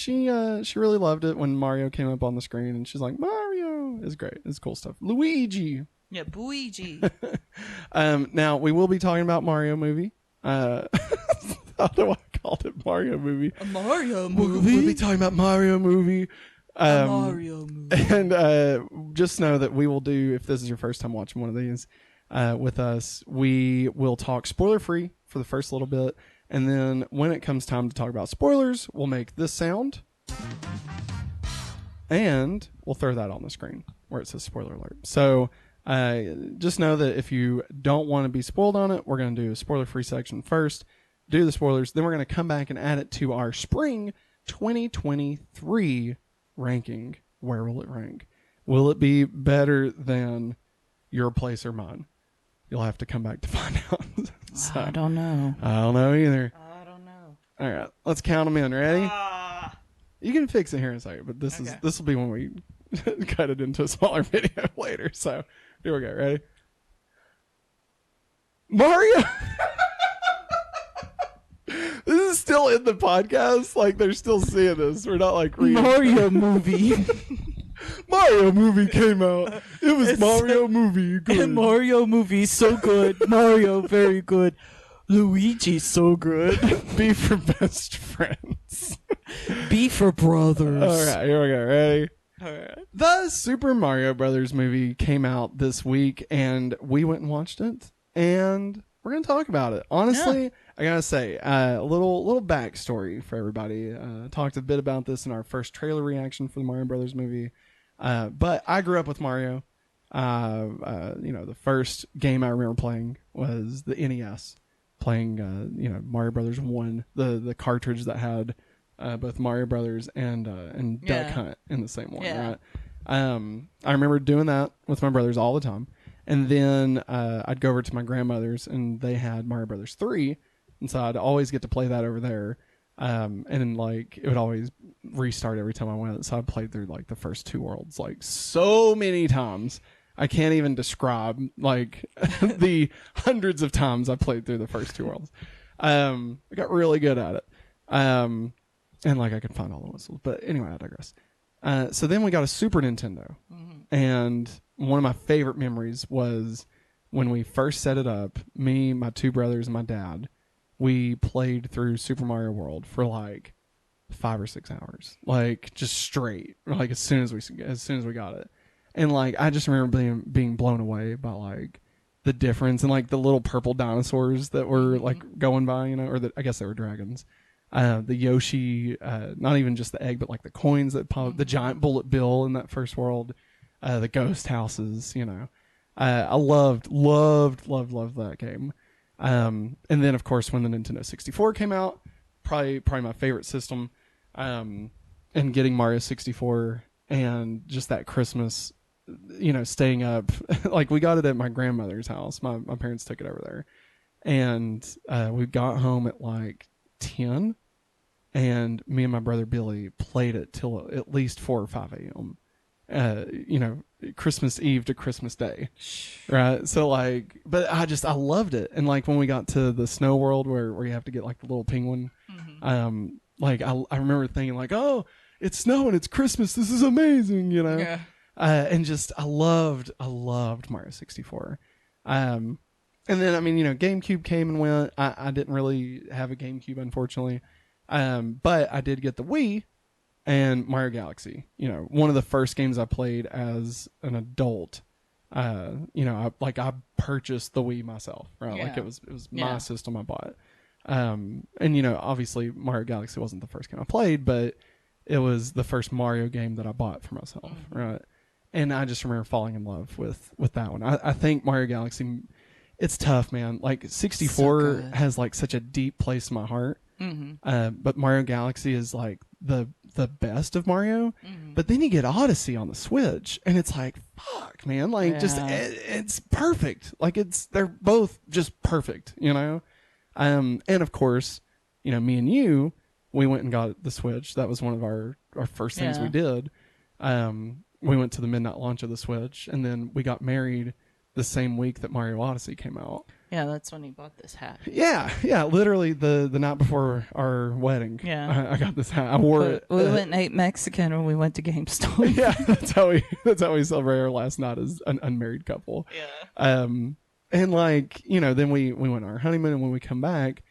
really loved it when Mario came up on the screen, and she's like, Mario is great. It's cool stuff. Luigi. Yeah, Luigi. Now we will be talking about Mario movie. I don't know why I called it Mario movie. A Mario We'll be talking about Mario movie. A Mario movie. And just know that we will do, if this is your first time watching one of these with us, we will talk spoiler free for the first little bit. And then when it comes time to talk about spoilers, we'll make this sound. And we'll throw that on the screen where it says spoiler alert. So just know that if you don't want to be spoiled on it, we're going to do a spoiler free section first, do the spoilers, then we're going to come back and add it to our spring 2023 ranking. Where will it rank? Will it be better than your place or mine? You'll have to come back to find out. So, I don't know. I don't know either. I don't know. All right, let's count them in. Ready? You can fix it here in a second, but this will be when we cut it into a smaller video later. So here we go. Ready? Mario. This is still in the podcast. Like, they're still seeing this. We're not like reading. Mario movie. Mario movie came out. It was Mario movie. Good. Mario movie so good. Mario very good. Luigi so good. B for best friends. B for brothers. All right, here we go. Ready? All right. The Super Mario Brothers movie came out this week, and we went and watched it, and we're gonna talk about it. Honestly, I gotta say, a little backstory for everybody. Talked a bit about this in our first trailer reaction for the Mario Brothers movie. But I grew up with Mario. The first game I remember playing was the NES. Playing, Mario Brothers 1, the cartridge that had both Mario Brothers and Duck Hunt in the same one. Yeah. Right? I remember doing that with my brothers all the time, and then I'd go over to my grandmother's, and they had Mario Brothers 3, and so I'd always get to play that over there. And then, like, it would always restart every time I went, so I played through like the first 2 worlds like so many times. I can't even describe like the hundreds of times I played through the first 2 worlds. I got really good at it. And like I could find all the whistles. But anyway, I digress. So then we got a Super Nintendo. Mm-hmm. And one of my favorite memories was when we first set it up, me, my 2 brothers, and my dad, we played through Super Mario World for like 5 or 6 hours. Like just straight. Like as soon as we got it. And like I just remember being blown away by like the difference and like the little purple dinosaurs that were like going by, I guess they were dragons. The Yoshi, not even just the egg, but like the coins that pop, the giant bullet bill in that first world, the ghost houses. I loved that game. And then of course when the Nintendo 64 came out, probably my favorite system, and getting Mario 64 and just that Christmas. Staying up, like we got it at my grandmother's house. My parents took it over there, and we got home at like 10, and me and my brother Billy played it till at least 4 or 5 a.m. Christmas Eve to Christmas Day, right? So like, but I loved it, and like when we got to the snow world where you have to get like the little penguin, like I remember thinking like, oh, it's snowing, it's Christmas, this is amazing, Yeah. And just I loved Mario 64. And then GameCube came and went. I didn't really have a GameCube, unfortunately. But I did get the Wii and Mario Galaxy. One of the first games I played as an adult. I purchased the Wii myself, right? Yeah. Like it was my system I bought. And obviously Mario Galaxy wasn't the first game I played, but it was the first Mario game that I bought for myself, right? And I just remember falling in love with that one. I think Mario Galaxy, it's tough, man. Like 64 has like such a deep place in my heart. Mm-hmm. But Mario Galaxy is like the best of Mario. Mm-hmm. But then you get Odyssey on the Switch, and it's like, fuck, man. Like it's perfect. Like they're both just perfect, And of course, me and you, we went and got the Switch. That was one of our first things we did. We went to the midnight launch of the Switch, and then we got married the same week that Mario Odyssey came out. Yeah, that's when he bought this hat. Yeah, literally the night before our wedding. Yeah, I got this hat. I wore it. We went and ate Mexican when we went to GameStop. Yeah, that's how we celebrated our last night as an unmarried couple. Yeah. And like then we went on our honeymoon, and when we come back,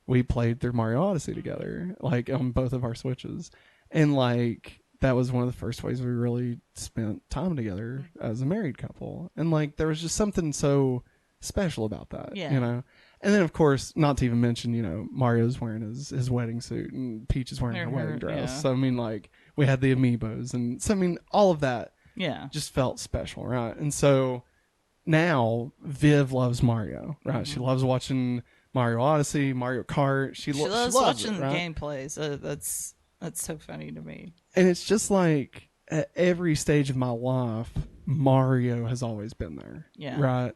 we played through Mario Odyssey together, like on both of our Switches, and like. That was one of the first ways we really spent time together as a married couple. And like, there was just something so special about that, And then of course, not to even mention, Mario's wearing his wedding suit and Peach is wearing her wedding dress. Yeah. So, like we had the amiibos and so, all of that just felt special. Right. And so now Viv loves Mario, right? Mm-hmm. She loves watching Mario Odyssey, Mario Kart. She loves watching right? gameplays. That's so funny to me. And it's just like at every stage of my life, Mario has always been there. Yeah. Right.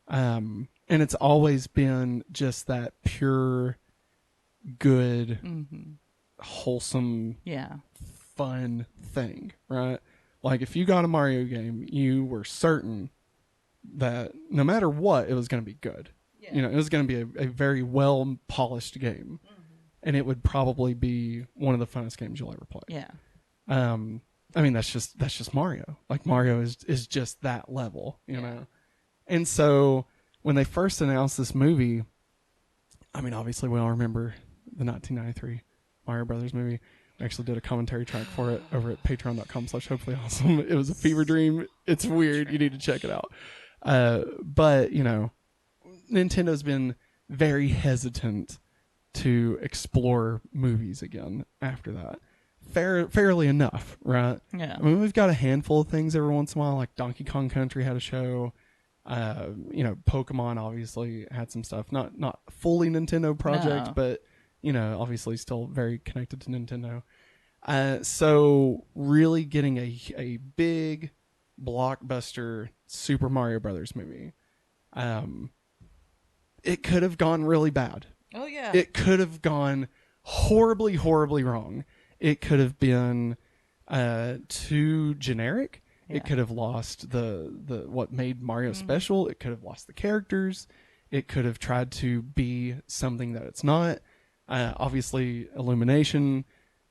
And it's always been just that pure, good, wholesome, fun thing. Right. Like if you got a Mario game, you were certain that no matter what, it was going to be good. Yeah. It was going to be a very well polished game. and it would probably be one of the funnest games you'll ever play. Yeah. I mean, that's just Mario. Like, Mario is just that level, you know? And so when they first announced this movie, I mean, obviously we all remember the 1993 Mario Brothers movie. We actually did a commentary track for it over at patreon.com/hopefullyawesome. It was a fever dream. It's weird. You need to check it out. But, you know, Nintendo's been very hesitant to explore movies again after that. Fairly enough, right? Yeah. I mean, we've got a handful of things every once in a while, like Donkey Kong Country had a show. You know, Pokemon obviously had some stuff. Not fully Nintendo project, but, you know, obviously still very connected to Nintendo. So really getting a big blockbuster Super Mario Brothers movie. It could have gone really bad. Oh, yeah. It could have gone horribly, horribly wrong. It could have been too generic. Yeah. It could have lost the what made Mario special. It could have lost the characters. It could have tried to be something that it's not. Obviously, Illumination,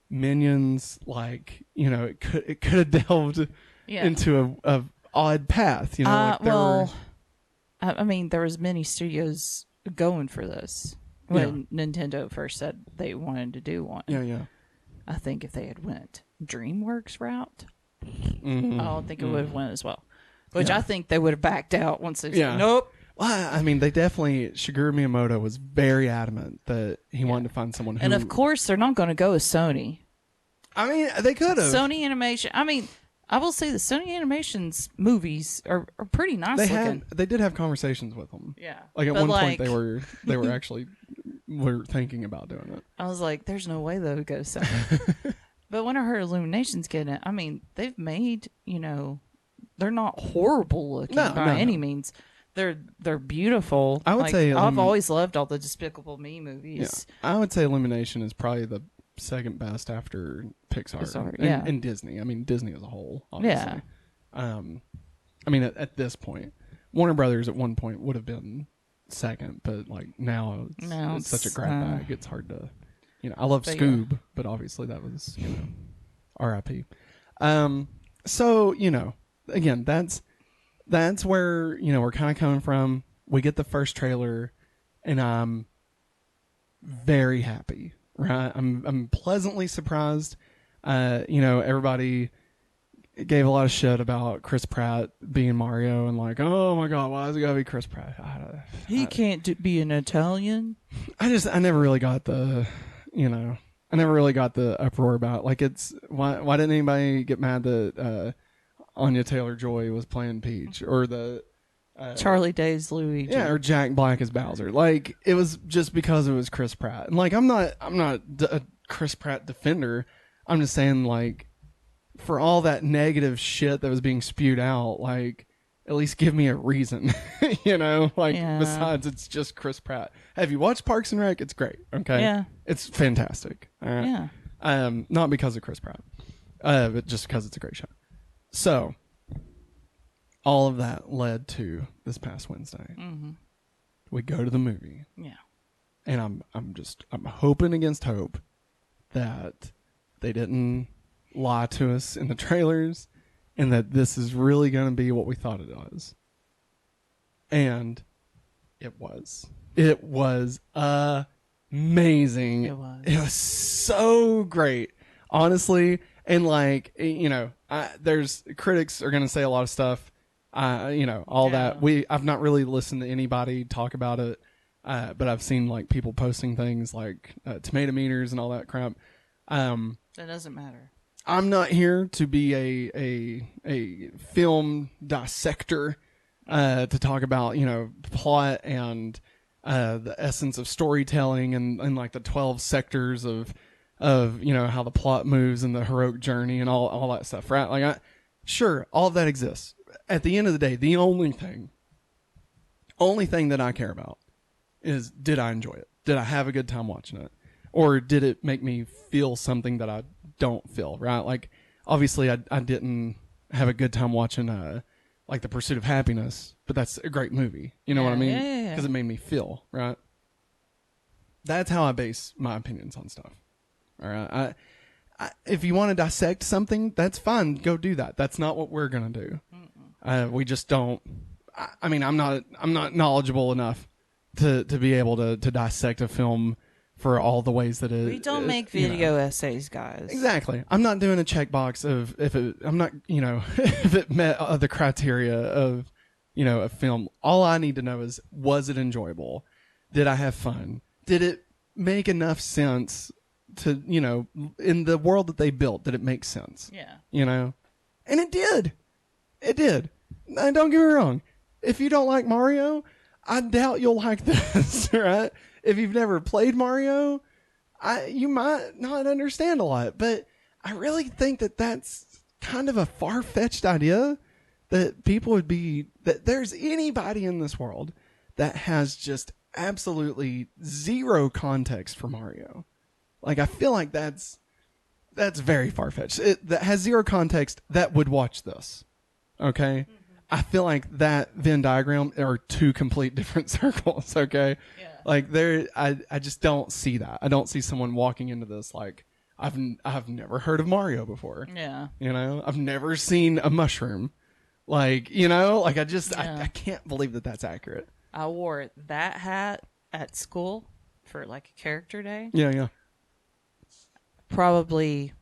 Minions, like, you know, it could have delved into a odd path. You know, I mean, there was many studios going for this when Nintendo first said they wanted to do one. Yeah. I think if they had went DreamWorks route, I don't think it would have went as well. Which I think they would have backed out once they said, nope. Well, I mean, Shigeru Miyamoto was very adamant that he wanted to find someone who... And of course, they're not going to go with Sony. I mean, they could have. Sony Animation. I mean, I will say the Sony Animation's movies are pretty nice looking. They did have conversations with them. Yeah. Like, at one point, they were actually were thinking about doing it. I was like, there's no way they would go Sony. But when I heard Illumination's getting it, I mean, they've made, you know, they're not horrible looking by any means. They're beautiful. I would say I've always loved all the Despicable Me movies. Yeah. I would say Illumination is probably the second best after Pixar and Disney. I mean, Disney as a whole, obviously. Yeah. I mean, at this point, Warner Brothers at one point would have been second, but like now it's such a grab bag. It's hard to, you know. I love Scoob, but obviously that was, you know, R.I.P. So, you know, again, that's where, you know, we're kind of coming from. We get the first trailer, and I'm very happy. Right, I'm pleasantly surprised. You know, everybody gave a lot of shit about Chris Pratt being Mario, and like, oh my god, why is it gotta be Chris Pratt? He can't be an Italian. I never really got the, you know, uproar about it. Like, it's why didn't anybody get mad that Anya Taylor-Joy was playing Peach, or the Charlie Day's Luigi. Yeah, or Jack Black as Bowser. Like, it was just because it was Chris Pratt. And like, I'm not a Chris Pratt defender. I'm just saying, like, for all that negative shit that was being spewed out, like, at least give me a reason. You know, like, besides it's just Chris Pratt. Have you watched Parks and Rec? It's great. Okay. Yeah. It's fantastic. All right? Yeah. Not because of Chris Pratt, but just because it's a great show. So, all of that led to this past Wednesday. Mm-hmm. We go to the movie. Yeah. And I'm hoping against hope that they didn't lie to us in the trailers, and that this is really going to be what we thought it was. And it was. It was amazing. It was so great. Honestly, and like, you know, there's critics are going to say a lot of stuff. You know, all that. I've not really listened to anybody talk about it, but I've seen like people posting things like tomato meters and all that crap. That doesn't matter. I'm not here to be a film dissector to talk about, you know, plot and the essence of storytelling and like the 12 sectors of you know, how the plot moves and the heroic journey and all that stuff, right? Like, sure, all of that exists. At the end of the day, the only thing that I care about is, did I enjoy it? Did I have a good time watching it? Or did it make me feel something that I don't feel, right? Like, obviously, I didn't have a good time watching, like, The Pursuit of Happiness, but that's a great movie. You know what I mean? Yeah. Because it made me feel, right? That's how I base my opinions on stuff. All right. If you want to dissect something, that's fine. Go do that. That's not what we're going to do. We just don't. I mean, I'm not knowledgeable enough to be able to dissect a film for all the ways that it. We don't make video essays, guys. Exactly. I'm not doing a checkbox of if it. I'm not. If it met the criteria of a film. All I need to know is, was it enjoyable? Did I have fun? Did it make enough sense to in the world that they built? Did it make sense? Yeah. And it did. It did. And don't get me wrong. If you don't like Mario, I doubt you'll like this, right? If you've never played Mario, you might not understand a lot. But I really think that that's kind of a far-fetched idea that that there's anybody in this world that has just absolutely zero context for Mario. Like, I feel like that's very far-fetched. That has zero context that would watch this. Okay? Mm-hmm. I feel like that Venn diagram are two complete different circles, okay? Yeah. Like, I just don't see that. I don't see someone walking into this like, I've never heard of Mario before. Yeah. I've never seen a mushroom. Like, like I can't believe that that's accurate. I wore that hat at school for like a character day. Yeah, yeah. Probably,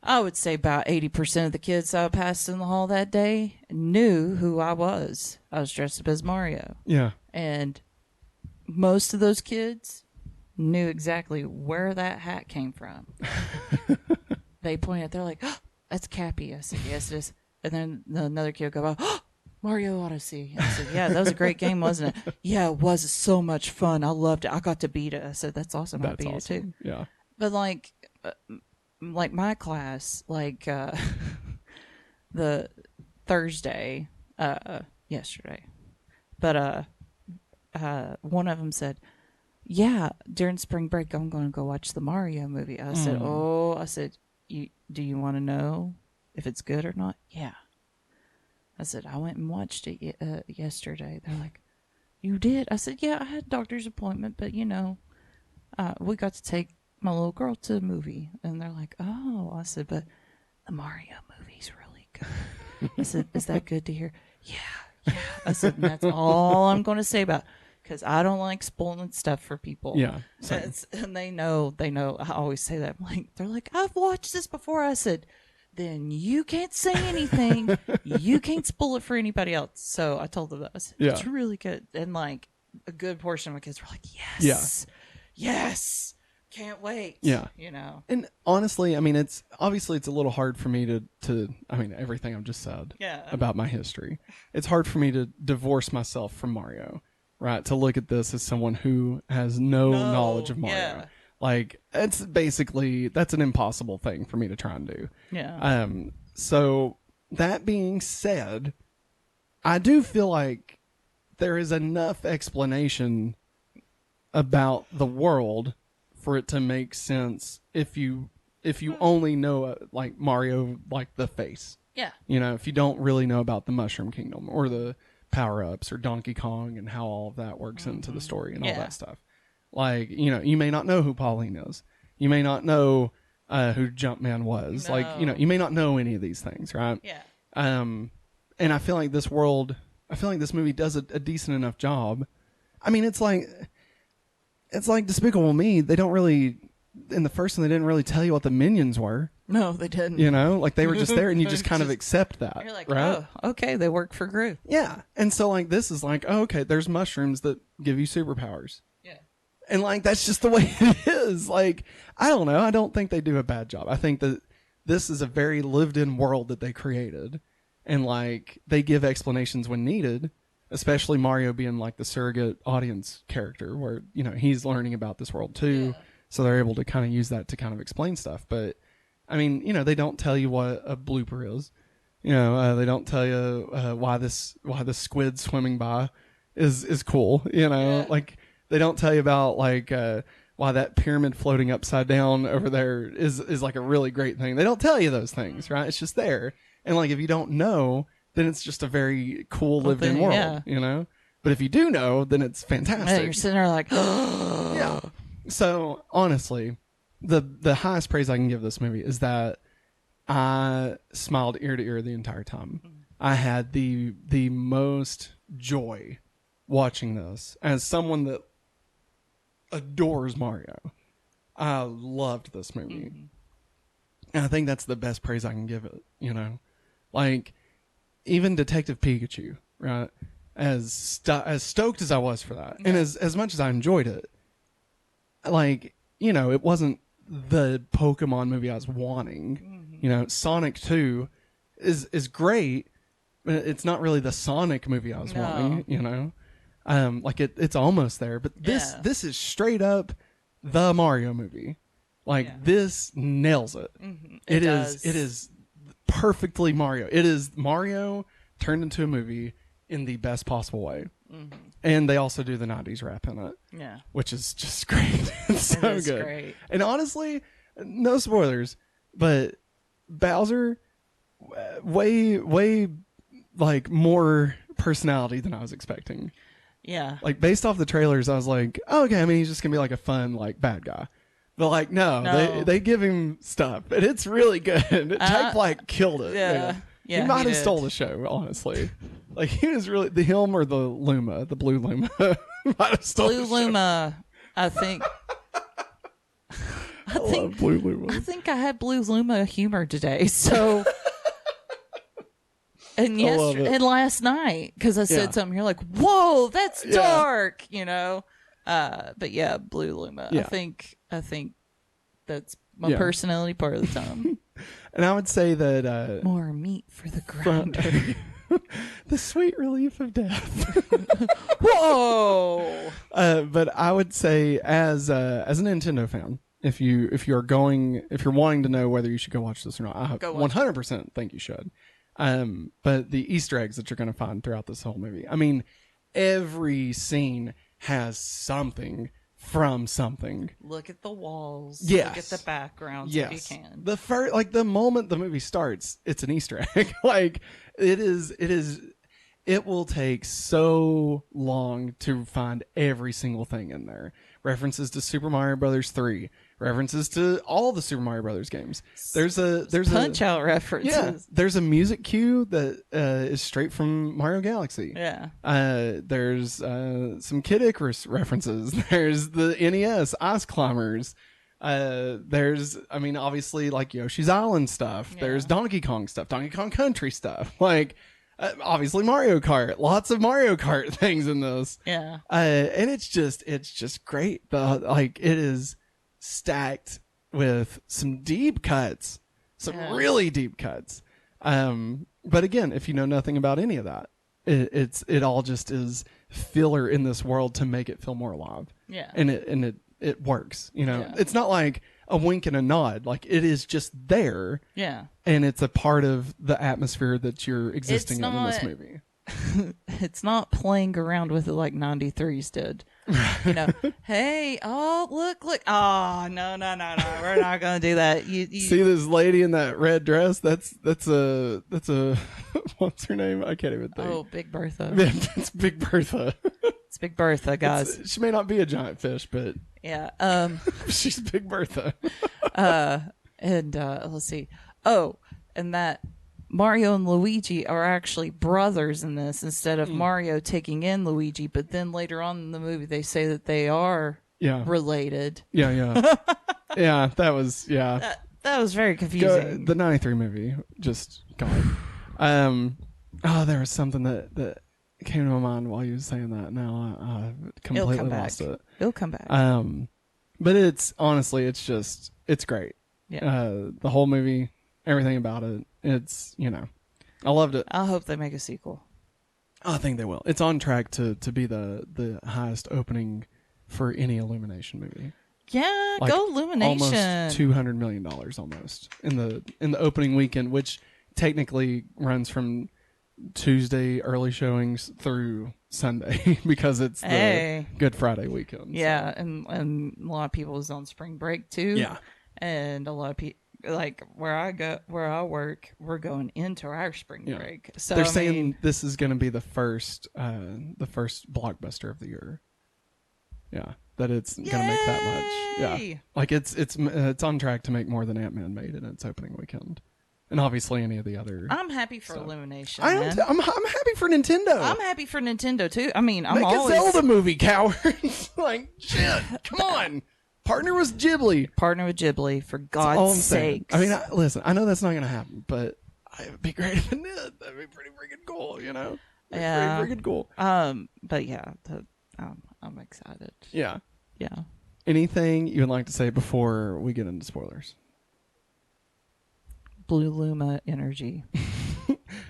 I would say about 80% of the kids I passed in the hall that day knew who I was. I was dressed up as Mario. Yeah. And most of those kids knew exactly where that hat came from. They pointed, they're like, oh, that's Cappy. I said, yes, it is. And then another kid would go, oh, Mario Odyssey. I said, yeah, that was a great game, wasn't it? Yeah, it was so much fun. I loved it. I got to beat it. I said, that's awesome. I beat it too. Yeah. But like my class, the Thursday, yesterday, but one of them said, yeah, during spring break, I'm going to go watch the Mario movie. I said, do you want to know if it's good or not? Yeah. I said, I went and watched it yesterday. They're like, you did? I said, yeah, I had a doctor's appointment, but we got to take my little girl to the movie. And they're like, oh. I said, but the Mario movie's really good. I said, is that good to hear? Yeah. I said, and that's all I'm going to say about it, because I don't like spoiling stuff for people. Yeah. And they know. I always say that. They're like, I've watched this before. I said, then you can't say anything. You can't spoil it for anybody else. So I told them that. I said, it's really good. And like a good portion of my kids were like, yes, can't wait. Yeah. And honestly, I mean, it's a little hard for me to everything I've just said about my history. It's hard for me to divorce myself from Mario, right? To look at this as someone who has no knowledge of Mario. Yeah. Like, that's an impossible thing for me to try and do. Yeah. So that being said, I do feel like there is enough explanation about the world for it to make sense if you only know like Mario, like the face. Yeah. If you don't really know about the Mushroom Kingdom or the power-ups or Donkey Kong and how all of that works into the story and all that stuff. Like, you may not know who Pauline is. You may not know who Jumpman was. No. Like, you may not know any of these things, right? Yeah. And I feel like this movie does a decent enough job. I mean, it's like Despicable Me. They don't really, in the first one, they didn't really tell you what the minions were. No, they didn't. Like they were just there and you just kind of accept that. You're like, right? Oh, okay, they work for Gru. Yeah. And so like this is like, oh, okay, there's mushrooms that give you superpowers. Yeah. And like that's just the way it is. Like, I don't know. I don't think they do a bad job. I think that this is a very lived in world that they created. And like they give explanations when needed, especially Mario being like the surrogate audience character where, he's learning about this world too. Yeah. So they're able to kind of use that to kind of explain stuff. But I mean, they don't tell you what a blooper is. They don't tell you why this squid swimming by is cool. Like they don't tell you about like why that pyramid floating upside down over there is like a really great thing. They don't tell you those things, right? It's just there. And like if you don't know, then it's just a very cool lived in world, But if you do know, then it's fantastic. Yeah, you're sitting there like, yeah. So honestly, the highest praise I can give this movie is that I smiled ear to ear the entire time. I had the most joy watching this as someone that adores Mario. I loved this movie. And I think that's the best praise I can give it, you know? Like, even Detective Pikachu, right? As stoked as I was for that, and as much as I enjoyed it, like, you know, it wasn't the Pokemon movie I was wanting. You know, Sonic 2 is great, but it's not really the Sonic movie I was wanting, you know? Like it's almost there, but this is straight up the Mario movie. Like this nails it. It is perfectly Mario. It is Mario turned into a movie in the best possible way. And they also do the 90s rap in it. Yeah. Which is just great. It's so good. Great. And honestly, no spoilers, but Bowser way like more personality than I was expecting. Yeah. Like based off the trailers, I was like, oh, okay, I mean he's just gonna be like a fun like bad guy. But like no. They give him stuff. And it's really good. Jake Black killed it. Yeah. He might have stole the show, honestly. Like he was really the him or the Luma, the blue Luma. Might have stole Blue Luma, I think. I love Blue Luma. I think I had Blue Luma humor today. So and last night, because I said something, you're like, "Whoa, that's dark," you know. But yeah, Blue Luma. Yeah. I think that's my personality part of the time. And I would say that more meat for the grinder. The sweet relief of death. Whoa! But I would say, as a Nintendo fan, if you're wanting to know whether you should go watch this or not, I 100% think you should. But the Easter eggs that you're going to find throughout this whole movie, I mean, every scene has something from something. Look at the walls. Yes. Look at the backgrounds if you can. The moment the movie starts, it's an Easter egg. Like it will take so long to find every single thing in there. References to Super Mario Brothers 3, references to all the Super Mario Brothers games. There's Punch Out references. Yeah, there's a music cue that is straight from Mario Galaxy. Yeah. There's some Kid Icarus references. There's the NES Ice Climbers. There's, I mean, obviously like Yoshi's Island stuff. Yeah. There's Donkey Kong stuff, Donkey Kong Country stuff. Like, obviously Mario Kart, lots of Mario Kart things in this. Yeah. And it's just great. It is stacked with some deep cuts, really deep cuts. But again, if you know nothing about any of that, it all just is filler in this world to make it feel more alive. Yeah. And it works, you know. Yeah. It's not like a wink and a nod. Like it is just there. Yeah. And it's a part of the atmosphere that you're existing in this movie. It's not playing around with it like 93s did. You know, hey, oh, look. Oh, no. We're not going to do that. You see this lady in that red dress? That's a what's her name? I can't even think. Oh, Big Bertha. It's Big Bertha. It's Big Bertha, guys. She may not be a giant fish, but yeah, she's Big Bertha. And let's see. Oh, and that Mario and Luigi are actually brothers in this instead of Mario taking in Luigi, but then later on in the movie they say that they are related. Yeah. Yeah, that was that was very confusing. The 93 movie just gone. There was something that came to my mind while you were saying that. Now I completely lost it. It'll come back. But it's honestly, it's great. Yeah. The whole movie, everything about it. It's, you know, I loved it. I hope they make a sequel. I think they will. It's on track to be the highest opening for any Illumination movie. Yeah, like go Illumination. Almost $200 million almost in the opening weekend, which technically runs from Tuesday early showings through Sunday because it's the Good Friday weekend. Yeah, so. and a lot of people is on spring break too. Yeah. And a lot of like where I work, we're going into our spring break. So they're saying this is going to be the first blockbuster of the year. Yeah, that it's going to make that much. Yeah, like it's on track to make more than Ant-Man made in its opening weekend, and obviously any of the other. I'm happy for Illumination. I'm happy for Nintendo. I'm happy for Nintendo too. I mean, Make a Zelda movie, cowards! Like shit, come on. Partner with Ghibli, for God's sake. I mean, listen, I know that's not going to happen, but it would be great if it did. That'd be pretty freaking cool, you know? Yeah. Pretty freaking cool. But yeah, I'm excited. Yeah. Yeah. Anything you would like to say before we get into spoilers? Blue Luma Energy.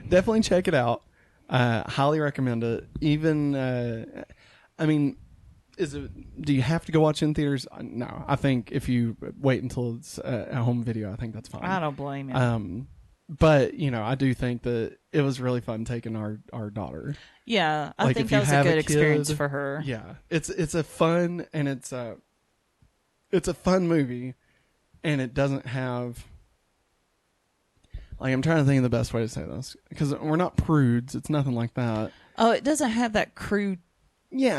Definitely check it out. Highly recommend it. Even, I mean... do you have to go watch it in theaters? No. I think if you wait until it's a home video, I think that's fine. I don't blame you. But, you know, I do think that it was really fun taking our daughter. Yeah, I think that was a good experience for her. Yeah. It's a fun and it's a fun movie, and it doesn't have... Like, I'm trying to think of the best way to say this, because we're not prudes. It's nothing like that. Oh, it doesn't have that crude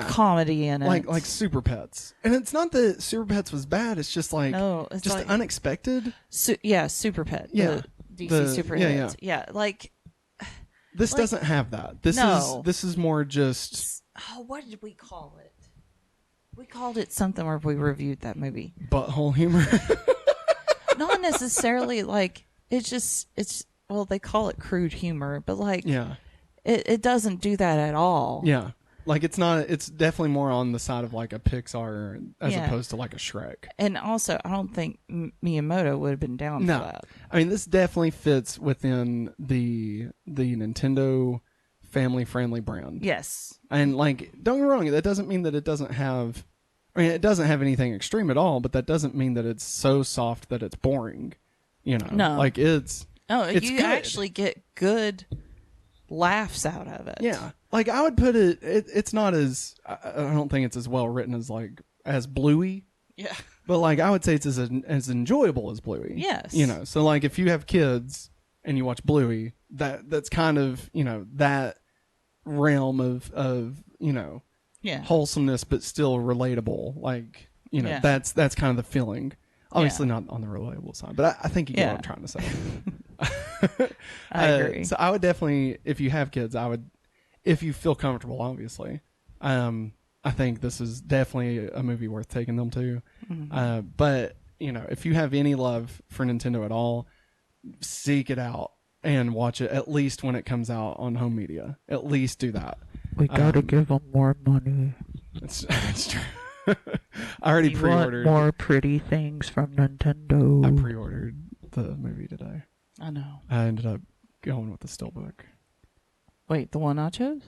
comedy in it, like Super Pets, and it's not that Super Pets was bad. It's just like it's just like, unexpected. Super Pet. Yeah, DC Super Hits. Yeah, like this doesn't have that. This is more just. What did we call it? We called it something where we reviewed that movie. Butthole humor. Not necessarily like it's well, they call it crude humor, but like it doesn't do that at all. Yeah. Like, it's not, it's definitely more on the side of like a Pixar as opposed to like a Shrek. And also, I don't think Miyamoto would have been down for that. I mean, this definitely fits within the Nintendo family-friendly brand. Yes. And like, don't get me wrong, that doesn't mean that it doesn't have, I mean, it doesn't have anything extreme at all, but that doesn't mean that it's so soft that it's boring. You know? No. Like, it's you good. actually get good laughs out of it. Yeah. Like, I would put it's not as, I don't think it's as well written as Bluey. Yeah. But like, I would say it's as enjoyable as Bluey. Yes. You know, so like if you have kids and you watch Bluey, that's kind of, you know, that realm of, you know, wholesomeness, but still relatable. Like, you know, that's kind of the feeling. Obviously not on the relatable side, but I think you get what I'm trying to say. I agree. So I would definitely, if you have kids, if you feel comfortable, obviously, I think this is definitely a movie worth taking them to. Mm-hmm. But, you know, if you have any love for Nintendo at all, seek it out and watch it at least when it comes out on home media. At least do that. We gotta give them more money. It's true. I already pre-ordered. Want more pretty things from Nintendo. I pre-ordered the movie today. I know. I ended up going with the Steelbook. Wait, the one I chose,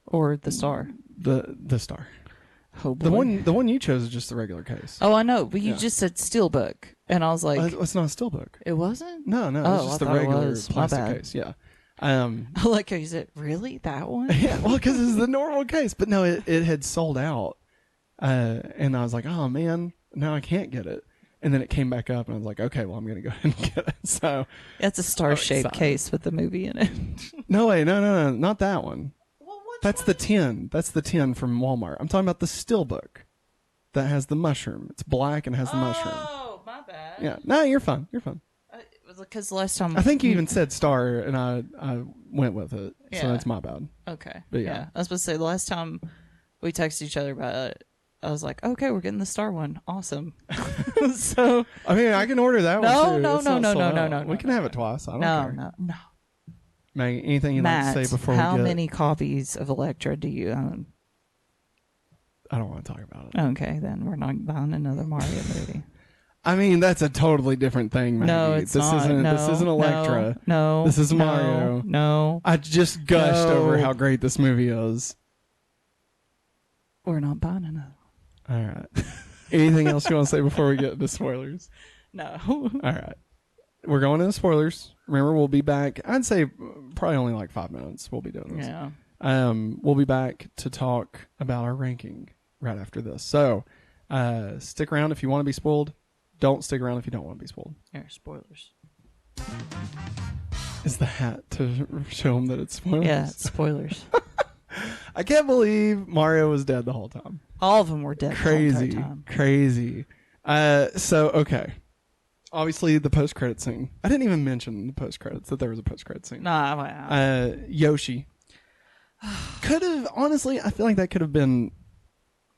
or the Star? The Star. Oh boy. The one you chose is just the regular case. Oh, I know, but you just said Steelbook, and I was like, it's not a Steelbook. It wasn't. No, it's just the regular plastic case. Yeah. I like how you said, really, that one? Yeah, well, because it's the normal case, but no, it had sold out, and I was like, oh man, now I can't get it. And then it came back up, and I was like, okay, well, I'm going to go ahead and get it. So it's a star-shaped case with the movie in it. No, wait, no, not that one. Well, that's the 10. That's the 10 from Walmart. I'm talking about the Steelbook that has the mushroom. It's black and has the mushroom. Oh, my bad. Yeah, no, you're fine. You're fine. Because last time I think you even said Star, and I went with it, so that's my bad. Okay, but yeah, I was supposed to say the last time we texted each other about it, I was like, okay, we're getting the Star one. Awesome. So I mean, I can order that one too. No. We can have it twice. I don't care. No. Maggie, anything you'd like to say before how we get... many copies of Elektra do you own? I don't want to talk about it. Okay, then we're not buying another Mario movie. I mean, that's a totally different thing, Maggie. No, it's not. This isn't Elektra. No. This is Mario. No. I just gushed over how great this movie is. We're not buying another. All right. Anything else you want to say before we get into spoilers? No. All right. We're going into spoilers. Remember, we'll be back. I'd say probably only like 5 minutes we'll be doing this. Yeah. We'll be back to talk about our ranking right after this. So stick around if you want to be spoiled. don't stick around if you don't want to be spoiled. Here, spoilers. Is the hat to show them that it's spoilers? Yeah, it's spoilers. I can't believe Mario was dead the whole time. All of them were dead. Crazy, The whole time. crazy. So okay, obviously the post credit scene. I didn't even mention the post credits that there was a post credit scene. Nah, Yoshi could have honestly. I feel like that could have been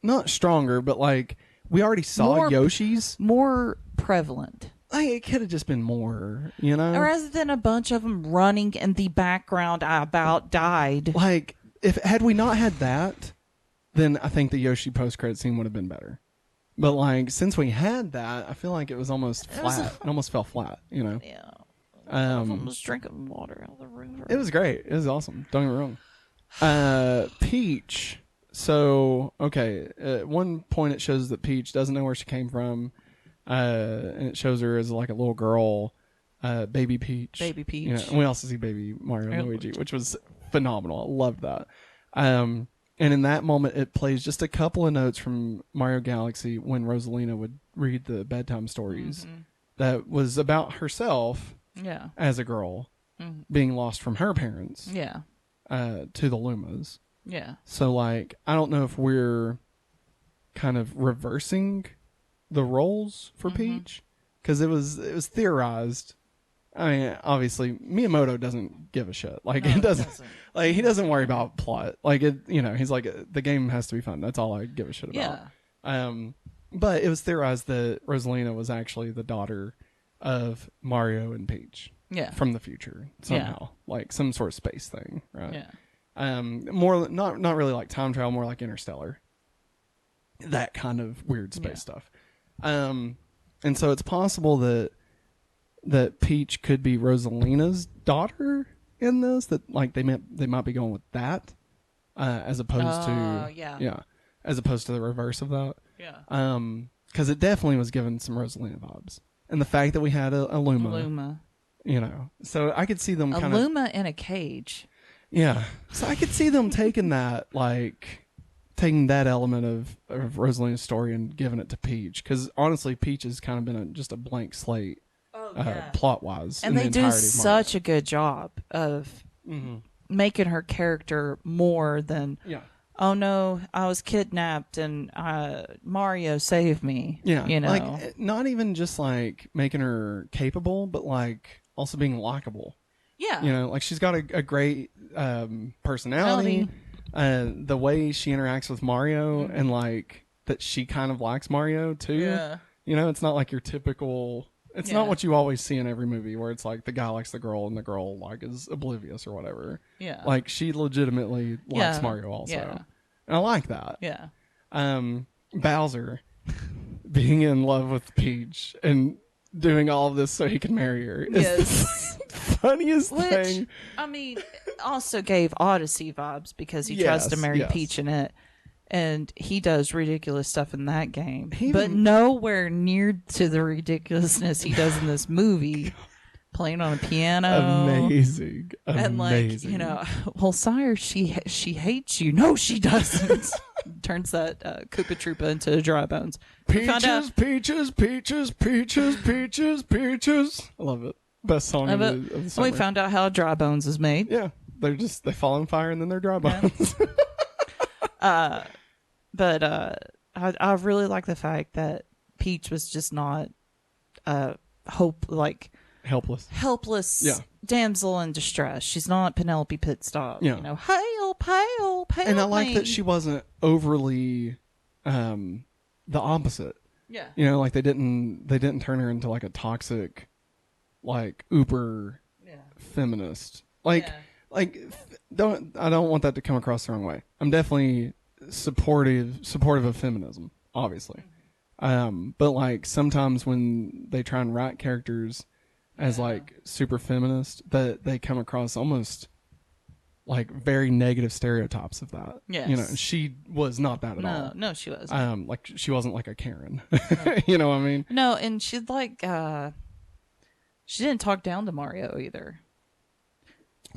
not stronger, but like we already saw Yoshi's more prevalent. Like, it could have just been more, you know, rather than a bunch of them running in the background. I about died. Like, had we not had that, then I think the Yoshi post credit scene would have been better. But like, since we had that, I feel like it was almost flat. It almost fell flat, you know. Yeah. I was drinking water out of the river. It was great. It was awesome. Don't get me wrong. Peach. So okay, at one point it shows that Peach doesn't know where she came from, and it shows her as like a little girl, baby Peach. Baby Peach. You know, and we also see baby Mario and Luigi, which was phenomenal. I loved that. And in that moment, it plays just a couple of notes from Mario Galaxy when Rosalina would read the bedtime stories that was about herself as a girl being lost from her parents to the Lumas. Yeah. So, like, I don't know if we're kind of reversing the roles for Peach, because it was theorized. I mean, obviously, Miyamoto doesn't give a shit. Like, it doesn't. Like, he doesn't worry about plot. Like, it, you know, he's like, the game has to be fun. That's all I give a shit about. Yeah. But it was theorized that Rosalina was actually the daughter of Mario and Peach. Yeah. From the future somehow, like some sort of space thing, right? Yeah. More not really like time travel, more like Interstellar. That kind of weird space stuff. And so it's possible that Peach could be Rosalina's daughter in this. That like they might be going with that, as opposed to as opposed to the reverse of that. Yeah. Because it definitely was given some Rosalina vibes, and the fact that we had a Luma. You know, so I could see them kind of Luma in a cage. Yeah, so I could see them taking that element of Rosalina's story and giving it to Peach, because honestly, Peach has kind of been just a blank slate, plot wise, and they do such a good job of making her character more than oh no, I was kidnapped and Mario saved me. Yeah, you know, like not even just like making her capable, but like also being likable. Yeah. You know, like she's got a great personality. The way she interacts with Mario and like that she kind of likes Mario too. Yeah. You know, it's not like your typical, it's not what you always see in every movie where it's like the guy likes the girl and the girl like is oblivious or whatever. Yeah. Like she legitimately likes Mario also. Yeah. And I like that. Yeah. Bowser being in love with Peach and doing all of this so he can marry her is the funniest thing. I mean, also gave Odyssey vibes because he tries to marry Peach in it. And he does ridiculous stuff in that game. But nowhere near to the ridiculousness he does in this movie. Playing on a piano. Amazing. And like, you know, well, sire, she hates you. No, she doesn't. Turns that Koopa Troopa into dry bones. Peaches, peaches, peaches, peaches, peaches, peaches. I love it. Best song of the summer. We found out how dry bones is made. Yeah. They fall on fire and then they're dry bones. But I really like the fact that Peach was just not helpless damsel in distress. She's not Penelope Pitstop. Yeah. You know, help and I like me. that she wasn't overly the opposite. Yeah. You know, like they didn't turn her into like a toxic, like uber feminist. Like I don't want that to come across the wrong way. I'm definitely supportive of feminism, obviously. But like sometimes when they try and write characters as like super feminist, that they come across almost like very negative stereotypes of that. Yes. You know, she was not that at all. No, she wasn't. Like she wasn't like a Karen. You know what I mean? No, and she'd like she didn't talk down to Mario either.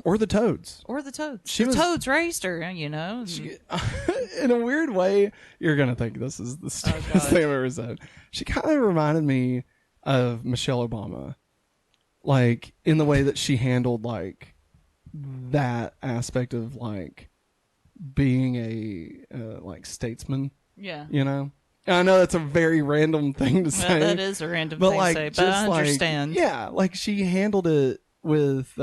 Or the Toads. Toads raised her, you know. In a weird way, you're going to think this is the stupidest thing I've ever said. She kind of reminded me of Michelle Obama, like in the way that she handled like that aspect of like being a like statesman. Yeah. You know, I know that's a very random thing to say. That is a random but thing like, to say, but I just understand. like, yeah, like she handled it with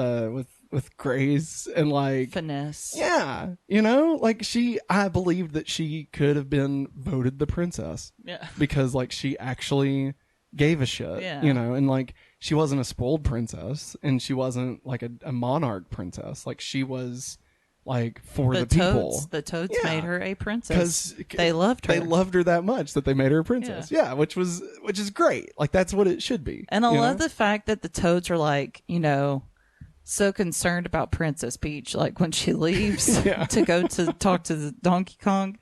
grace and like Finesse. Yeah, you know, like I believed that she could have been voted the princess. Yeah. Because like she actually gave a shit. Yeah. You know, and like she wasn't a spoiled princess, and she wasn't like a monarch princess. Like she was like for the people. The Toads Yeah. made her a princess. 'Cause They loved her. They loved her that much that they made her a princess. Yeah, which is great. Like that's what it should be. And I you love know? the fact that the Toads are like, you know, so concerned about Princess Peach. Like when she leaves Yeah. to go to talk to the Donkey Kong,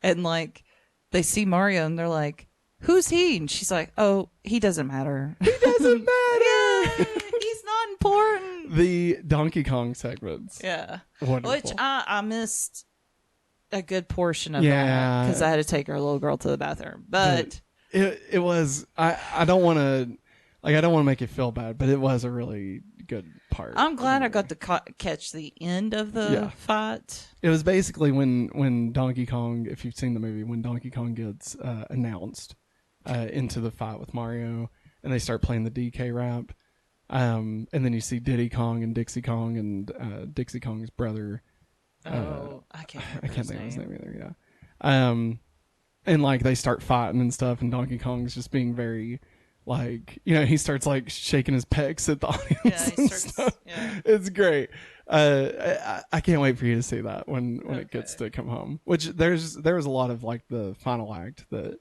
and like they see Mario and they're like, "Who's he?" And she's like, "Oh, he doesn't matter. It doesn't matter. He's not important." The Donkey Kong segments. Yeah. Wonderful. Which I missed a good portion of Yeah. that because I had to take our little girl to the bathroom. But it was I don't want to make you feel bad, but it was a really good part. I'm glad I got to catch the end of the fight. It was basically when Donkey Kong, if you've seen the movie, when Donkey Kong gets announced into the fight with Mario, and they start playing the DK rap, and then you see Diddy Kong and Dixie Kong and Dixie Kong's brother. I can't think of his name either. Yeah, and like they start fighting and stuff, and Donkey Kong's just being very. Like, you know, he starts like shaking his pecs at the audience. Yeah, he and starts. stuff. Yeah. It's great. I can't wait for you to see that when it gets to come home. Which there was a lot of like the final act that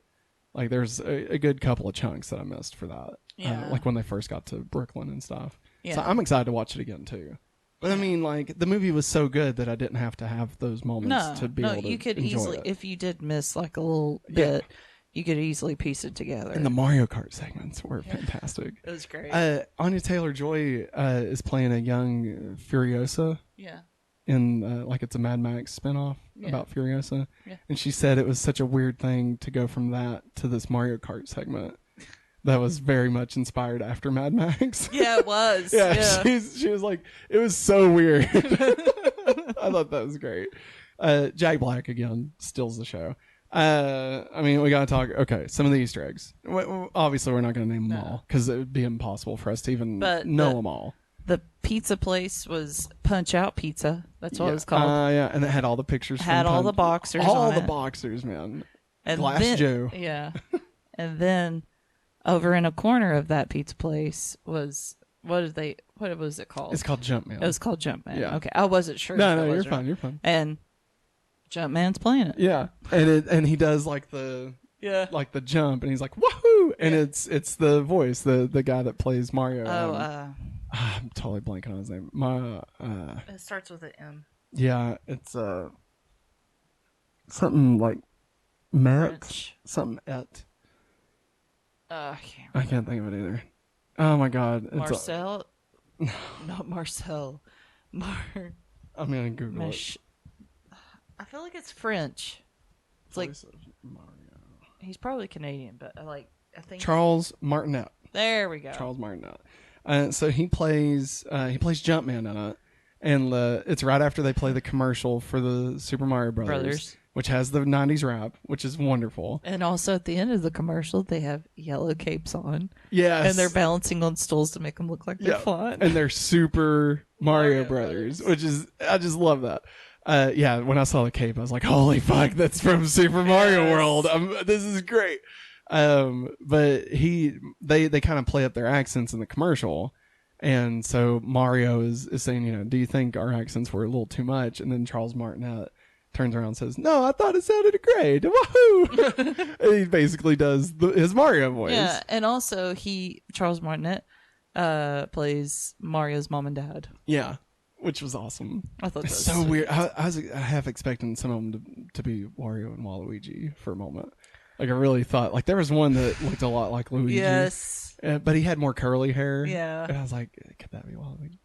like there's a good couple of chunks that I missed for that. Yeah. Like when they first got to Brooklyn and stuff. Yeah. So I'm excited to watch it again too. But I mean, like the movie was so good that I didn't have to have those moments to be able to you could enjoy easily, it. if you did miss like a little bit, you could easily piece it together. And the Mario Kart segments were fantastic. It was great. Anya Taylor-Joy is playing a young Furiosa yeah. in like it's a Mad Max spinoff about Furiosa. Yeah. And she said it was such a weird thing to go from that to this Mario Kart segment that was very much inspired after Mad Max. Yeah, it was. yeah. She was like, it was so weird. I thought that was great. Jack Black again steals the show. I mean, we gotta talk. Okay, some of the Easter eggs. Obviously, we're not gonna name them all because it would be impossible for us to even know them all. The pizza place was Punch Out Pizza. That's what it was called. Yeah, and it had all the pictures. Had from all the boxers. all on the it. boxers, man. And Glass then, Joe. Yeah, and then over in a corner of that pizza place was what was it called? It's called Jumpman. It was called Jumpman. Yeah. Okay, I wasn't sure. No, you're fine. You're fine. And Jumpman's playing it. Yeah, and he does like the jump, and he's like woohoo, and it's the voice, the guy that plays Mario. I'm totally blanking on his name. It starts with an M. Yeah, it's something like Met, French. something et. I can't think of it either. Oh my god, it's Marcel, not Marcel. I'm gonna Google it. I feel like it's French. It's like Voice of Mario. he's probably Canadian, but I think Charles Martinet. there we go. Charles Martinet. So he plays Jumpman in it, and it's right after they play the commercial for the Super Mario Brothers, which has the '90s rap, which is wonderful. And also at the end of the commercial, they have yellow capes on. Yes, And they're balancing on stools to make them look like they're flying. and they're Super Mario Brothers, which is I just love that. When I saw the cape, I was like, "Holy fuck, that's from Super Mario World! This is great." But they kind of play up their accents in the commercial, and so Mario is saying, you know, do you think our accents were a little too much? And then Charles Martinet turns around and says, "No, I thought it sounded great. Woohoo!" And he basically does his Mario voice. Yeah, and also Charles Martinet plays Mario's mom and dad. Yeah. Which was awesome. I thought that it's was so sweet. weird. I was half expecting some of them to be Wario and Waluigi for a moment. Like I really thought, like there was one that looked a lot like Luigi. Yes. But he had more curly hair. Yeah. And I was like, could that be Waluigi?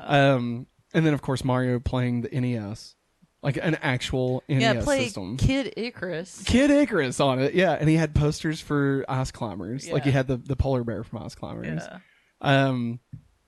And then of course Mario playing the NES. like an actual NES Yeah, play system. Kid Icarus. Kid Icarus on it, yeah, and he had posters for Ice Climbers. Yeah. Like he had the polar bear from Ice Climbers. Yeah.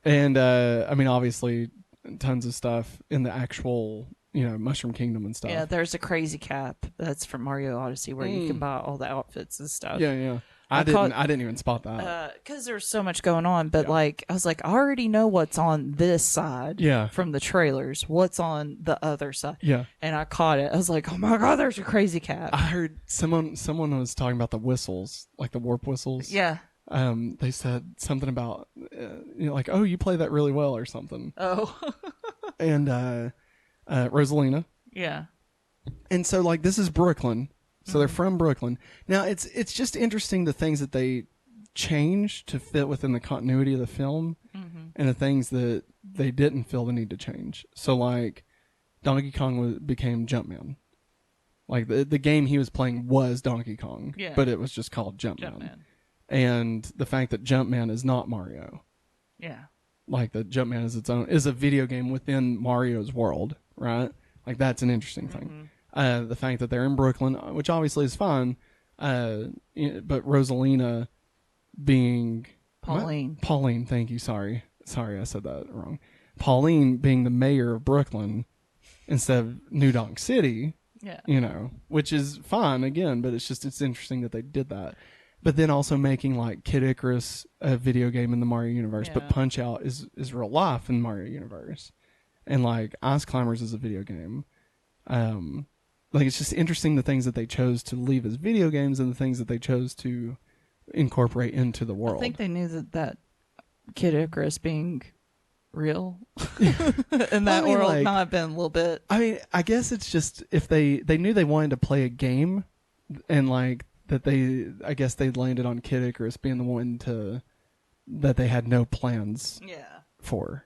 And I mean, obviously, tons of stuff in the actual, Mushroom Kingdom and stuff. Yeah, there's a crazy cap that's from Mario Odyssey where you can buy all the outfits and stuff. Yeah. I didn't even spot that. Because there's so much going on, but like I was like, I already know what's on this side. Yeah. From the trailers, what's on the other side. Yeah. And I caught it. I was like, oh my god, there's a crazy cap. I heard someone was talking about the whistles, like the warp whistles. Yeah. They said something about, like, oh, you play that really well or something. Oh. And Rosalina. Yeah. And so, like, this is Brooklyn. So they're from Brooklyn. Now, it's just interesting the things that they change to fit within the continuity of the film and the things that they didn't feel the need to change. So, like, Donkey Kong became Jumpman. Like, the game he was playing was Donkey Kong, but it was just called Jumpman. And the fact that Jumpman is not Mario. Yeah. Like, that Jumpman is a video game within Mario's world, right? Like, that's an interesting thing. The fact that they're in Brooklyn, which obviously is fine, but Rosalina being Pauline, thank you. Sorry, I said that wrong. Pauline being the mayor of Brooklyn instead of New Donk City, which is fine again, but it's interesting that they did that. But then also making like Kid Icarus a video game in the Mario universe, but Punch Out is real life in the Mario universe, and like Ice Climbers is a video game. Like, it's just interesting the things that they chose to leave as video games and the things that they chose to incorporate into the world. I think they knew that Kid Icarus being real in that world might have been a little bit. I mean, I guess it's just if they knew they wanted to play a game and like that I guess they landed on Kid Icarus being the one that they had no plans for,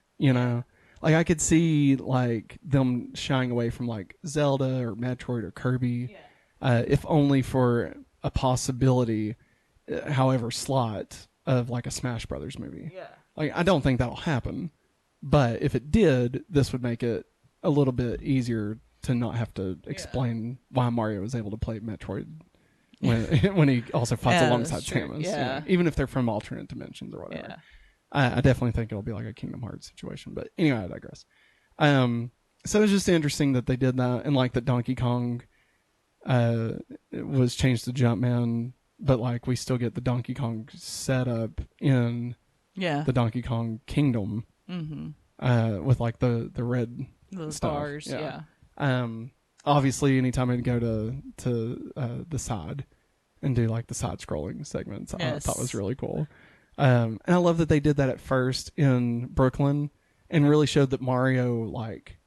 Like, I could see, like, them shying away from, like, Zelda or Metroid or Kirby, if only for a possibility, however slight, of, like, a Smash Brothers movie. Yeah. Like, I don't think that'll happen, but if it did, this would make it a little bit easier to not have to explain why Mario was able to play Metroid when he also fights alongside Samus. Yeah. Even if they're from alternate dimensions or whatever. Yeah. I definitely think it'll be like a Kingdom Hearts situation, but anyway, I digress. So it's just interesting that they did that, and like that Donkey Kong was changed to Jumpman, but like we still get the Donkey Kong setup in the Donkey Kong Kingdom with like the red stars. Obviously, anytime I'd go to the side and do like the side scrolling segments, I thought was really cool. And I love that they did that at first in Brooklyn and really showed that Mario like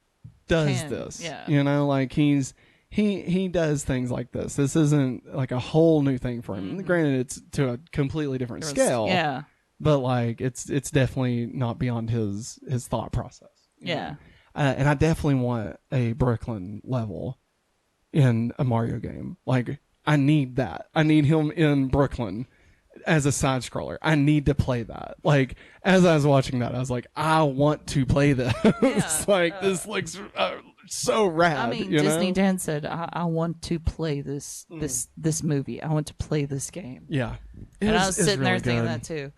does this. Yeah. Like he does things like this. This isn't like a whole new thing for him. Granted, it's to a completely different scale. Yeah. But like it's definitely not beyond his thought process. Yeah. And I definitely want a Brooklyn level in a Mario game. Like I need that. I need him in Brooklyn as a side scroller. I need to play that. Like as I was watching that, I was like, I want to play this. This looks so rad. I mean, Disney Dan said, I want to play this movie. I want to play this game. Yeah, and I was sitting there really thinking good. that too.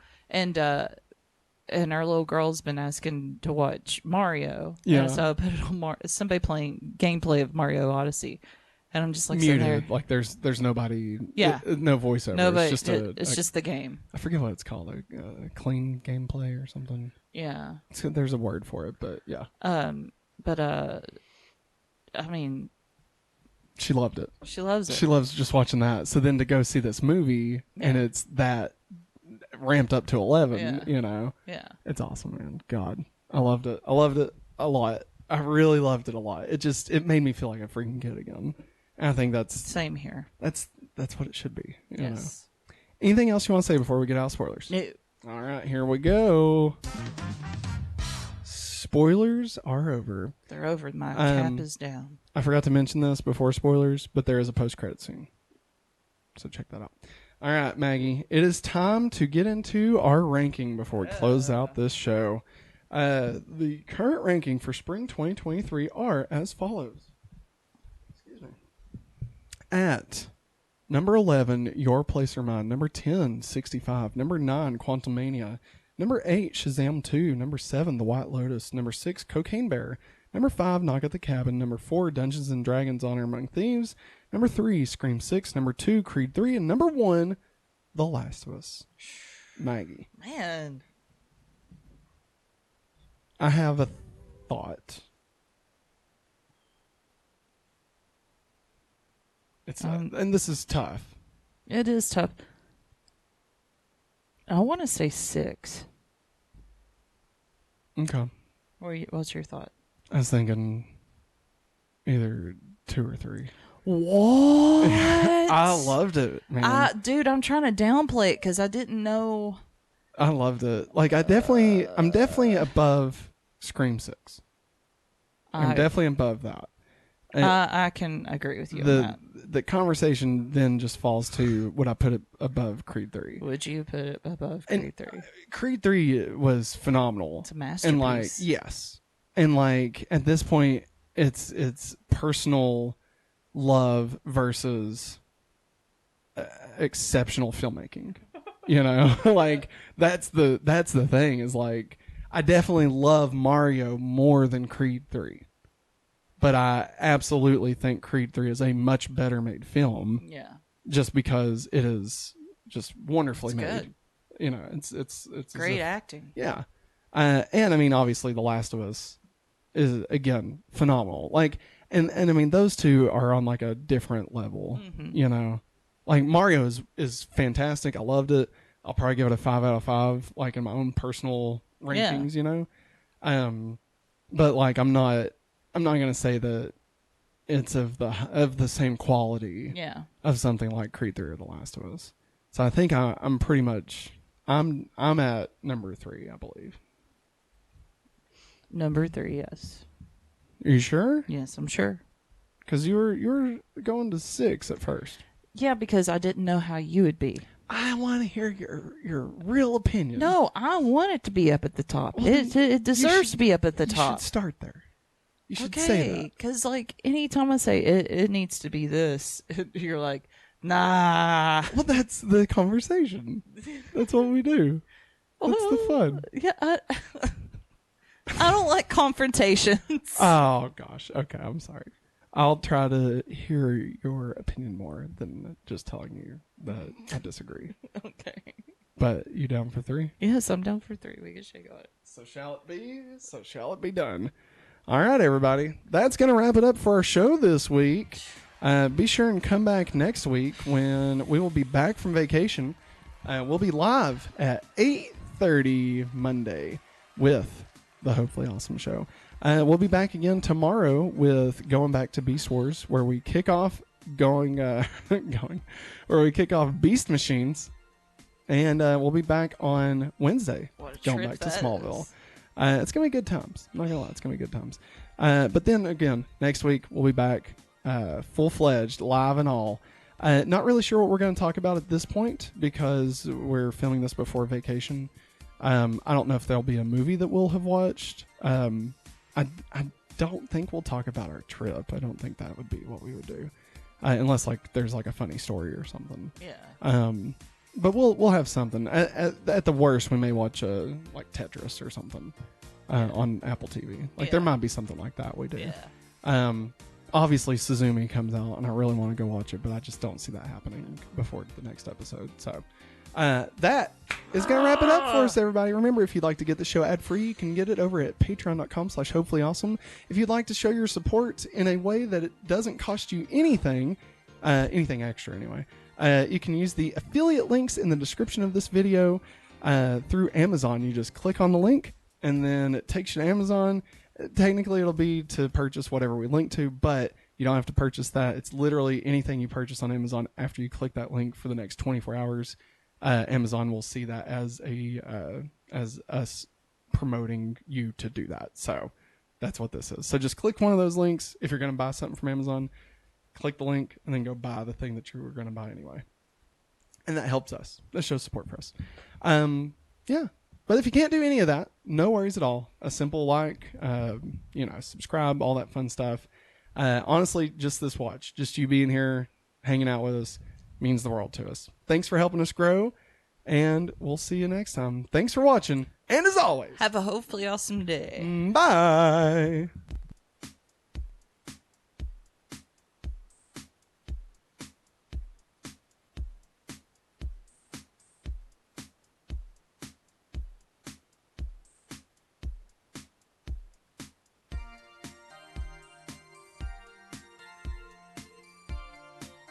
And our little girl's been asking to watch Mario. Yeah. And so I put it on somebody playing gameplay of Mario Odyssey. And I'm just like sitting there. Like there's nobody. Yeah. No voiceover. Nobody. It's just the game. I forget what it's called. A clean gameplay or something. Yeah. There's a word for it, but yeah. I mean, she loved it. She loves it. She loves just watching that. So then to go see this movie and it's that ramped up to 11, Yeah. It's awesome, man. God, I loved it. I loved it a lot. I really loved it a lot. It made me feel like a freaking kid again. And I think that's same here. That's what it should be. You know? Anything else you want to say before we get out of spoilers? No. All right, here we go. Spoilers are over. They're over. My cap is down. I forgot to mention this before spoilers, but there is a post-credit scene. So check that out. All right, Maggie, it is time to get into our ranking before we close out this show. The current ranking for spring 2023 are as follows. At number 11, Your Place or Mine. Number 10, 65. Number 9, Quantumania. Number 8, Shazam 2. Number 7, The White Lotus. Number 6, Cocaine Bear. Number 5, Knock at the Cabin. Number 4, Dungeons and Dragons Honor Among Thieves. Number 3, Scream 6. Number 2, Creed 3. And number 1, The Last of Us. Maggie. Man. I have a thought. It's and this is tough. It is tough. I want to say 6. Okay. What's your thought? I was thinking either 2 or 3. What? I loved it, man. Dude, I'm trying to downplay it because I didn't know. I loved it. Like, I'm definitely above Scream 6. I'm definitely above that. I can agree with you on that. The conversation then just falls to, would I put it above Creed 3? Would you put it above Creed 3? Creed 3 was phenomenal. It's a masterpiece. And like, yes. And like, at this point, it's personal love versus exceptional filmmaking. You know, like that's the thing is like, I definitely love Mario more than Creed 3. But I absolutely think Creed 3 is a much better made film. Yeah. Just because it is just wonderfully made. Good. You know, it's great acting. Yeah. And I mean, obviously The Last of Us is again phenomenal. Like, and I mean, those two are on like a different level, you know, like Mario is fantastic. I loved it. I'll probably give it a 5 out of 5, like in my own personal rankings, you know? But like, I'm not going to say that it's of the same quality of something like Creed 3 or The Last of Us. So I think I'm pretty much, I'm at number 3, I believe. Number 3, yes. Are you sure? Yes, I'm sure. Because you were going to 6 at first. Yeah, because I didn't know how you would be. I want to hear your real opinion. No, I want it to be up at the top. Well, it deserves to be up at the top. You should start there. You should say that. Because like anytime I say it needs to be this, you're like, nah. Well, that's the conversation. That's what we do. That's the fun. Yeah, I don't like confrontations. Oh gosh. Okay, I'm sorry. I'll try to hear your opinion more than just telling you that I disagree. Okay. But you down for 3? Yes, I'm down for 3. We can shake on it. So shall it be? So shall it be done? All right, everybody. That's going to wrap it up for our show this week. Be sure and come back next week when we will be back from vacation. We'll be live at 8:30 Monday with the Hopefully Awesome Show. We'll be back again tomorrow with Going Back to Beast Wars, where we kick off where we kick off Beast Machines, and we'll be back on Wednesday going back to Smallville. It's gonna be good times. I'm not gonna lie, it's gonna be good times. But then again, next week we'll be back full-fledged, live and all. Not really sure what we're going to talk about at this point because we're filming this before vacation. I don't know if there'll be a movie that we'll have watched. I don't think we'll talk about our trip. I don't think that would be what we would do, unless like there's like a funny story or something. Yeah. But we'll have something. At the worst, we may watch like Tetris or something on Apple TV. Like there might be something like that we do. Yeah. Obviously, Suzumi comes out, and I really want to go watch it, but I just don't see that happening before the next episode. So that is going to wrap it up for us, everybody. Remember, if you'd like to get the show ad-free, you can get it over at patreon.com/hopefullyawesome. If you'd like to show your support in a way that it doesn't cost you anything extra anyway, you can use the affiliate links in the description of this video through Amazon. You just click on the link, and then it takes you to Amazon. Technically, it'll be to purchase whatever we link to, but you don't have to purchase that. It's literally anything you purchase on Amazon after you click that link for the next 24 hours. Amazon will see that as us promoting you to do that. So that's what this is. So just click one of those links. If you're going to buy something from Amazon, click the link and then go buy the thing that you were going to buy anyway. And that helps us. That shows support for us. Yeah. But if you can't do any of that, no worries at all. A simple like, subscribe, all that fun stuff. Honestly, just this watch, just you being here, hanging out with us. Means the world to us. Thanks for helping us grow, and we'll see you next time. Thanks for watching, and as always, Have a hopefully awesome day. bye.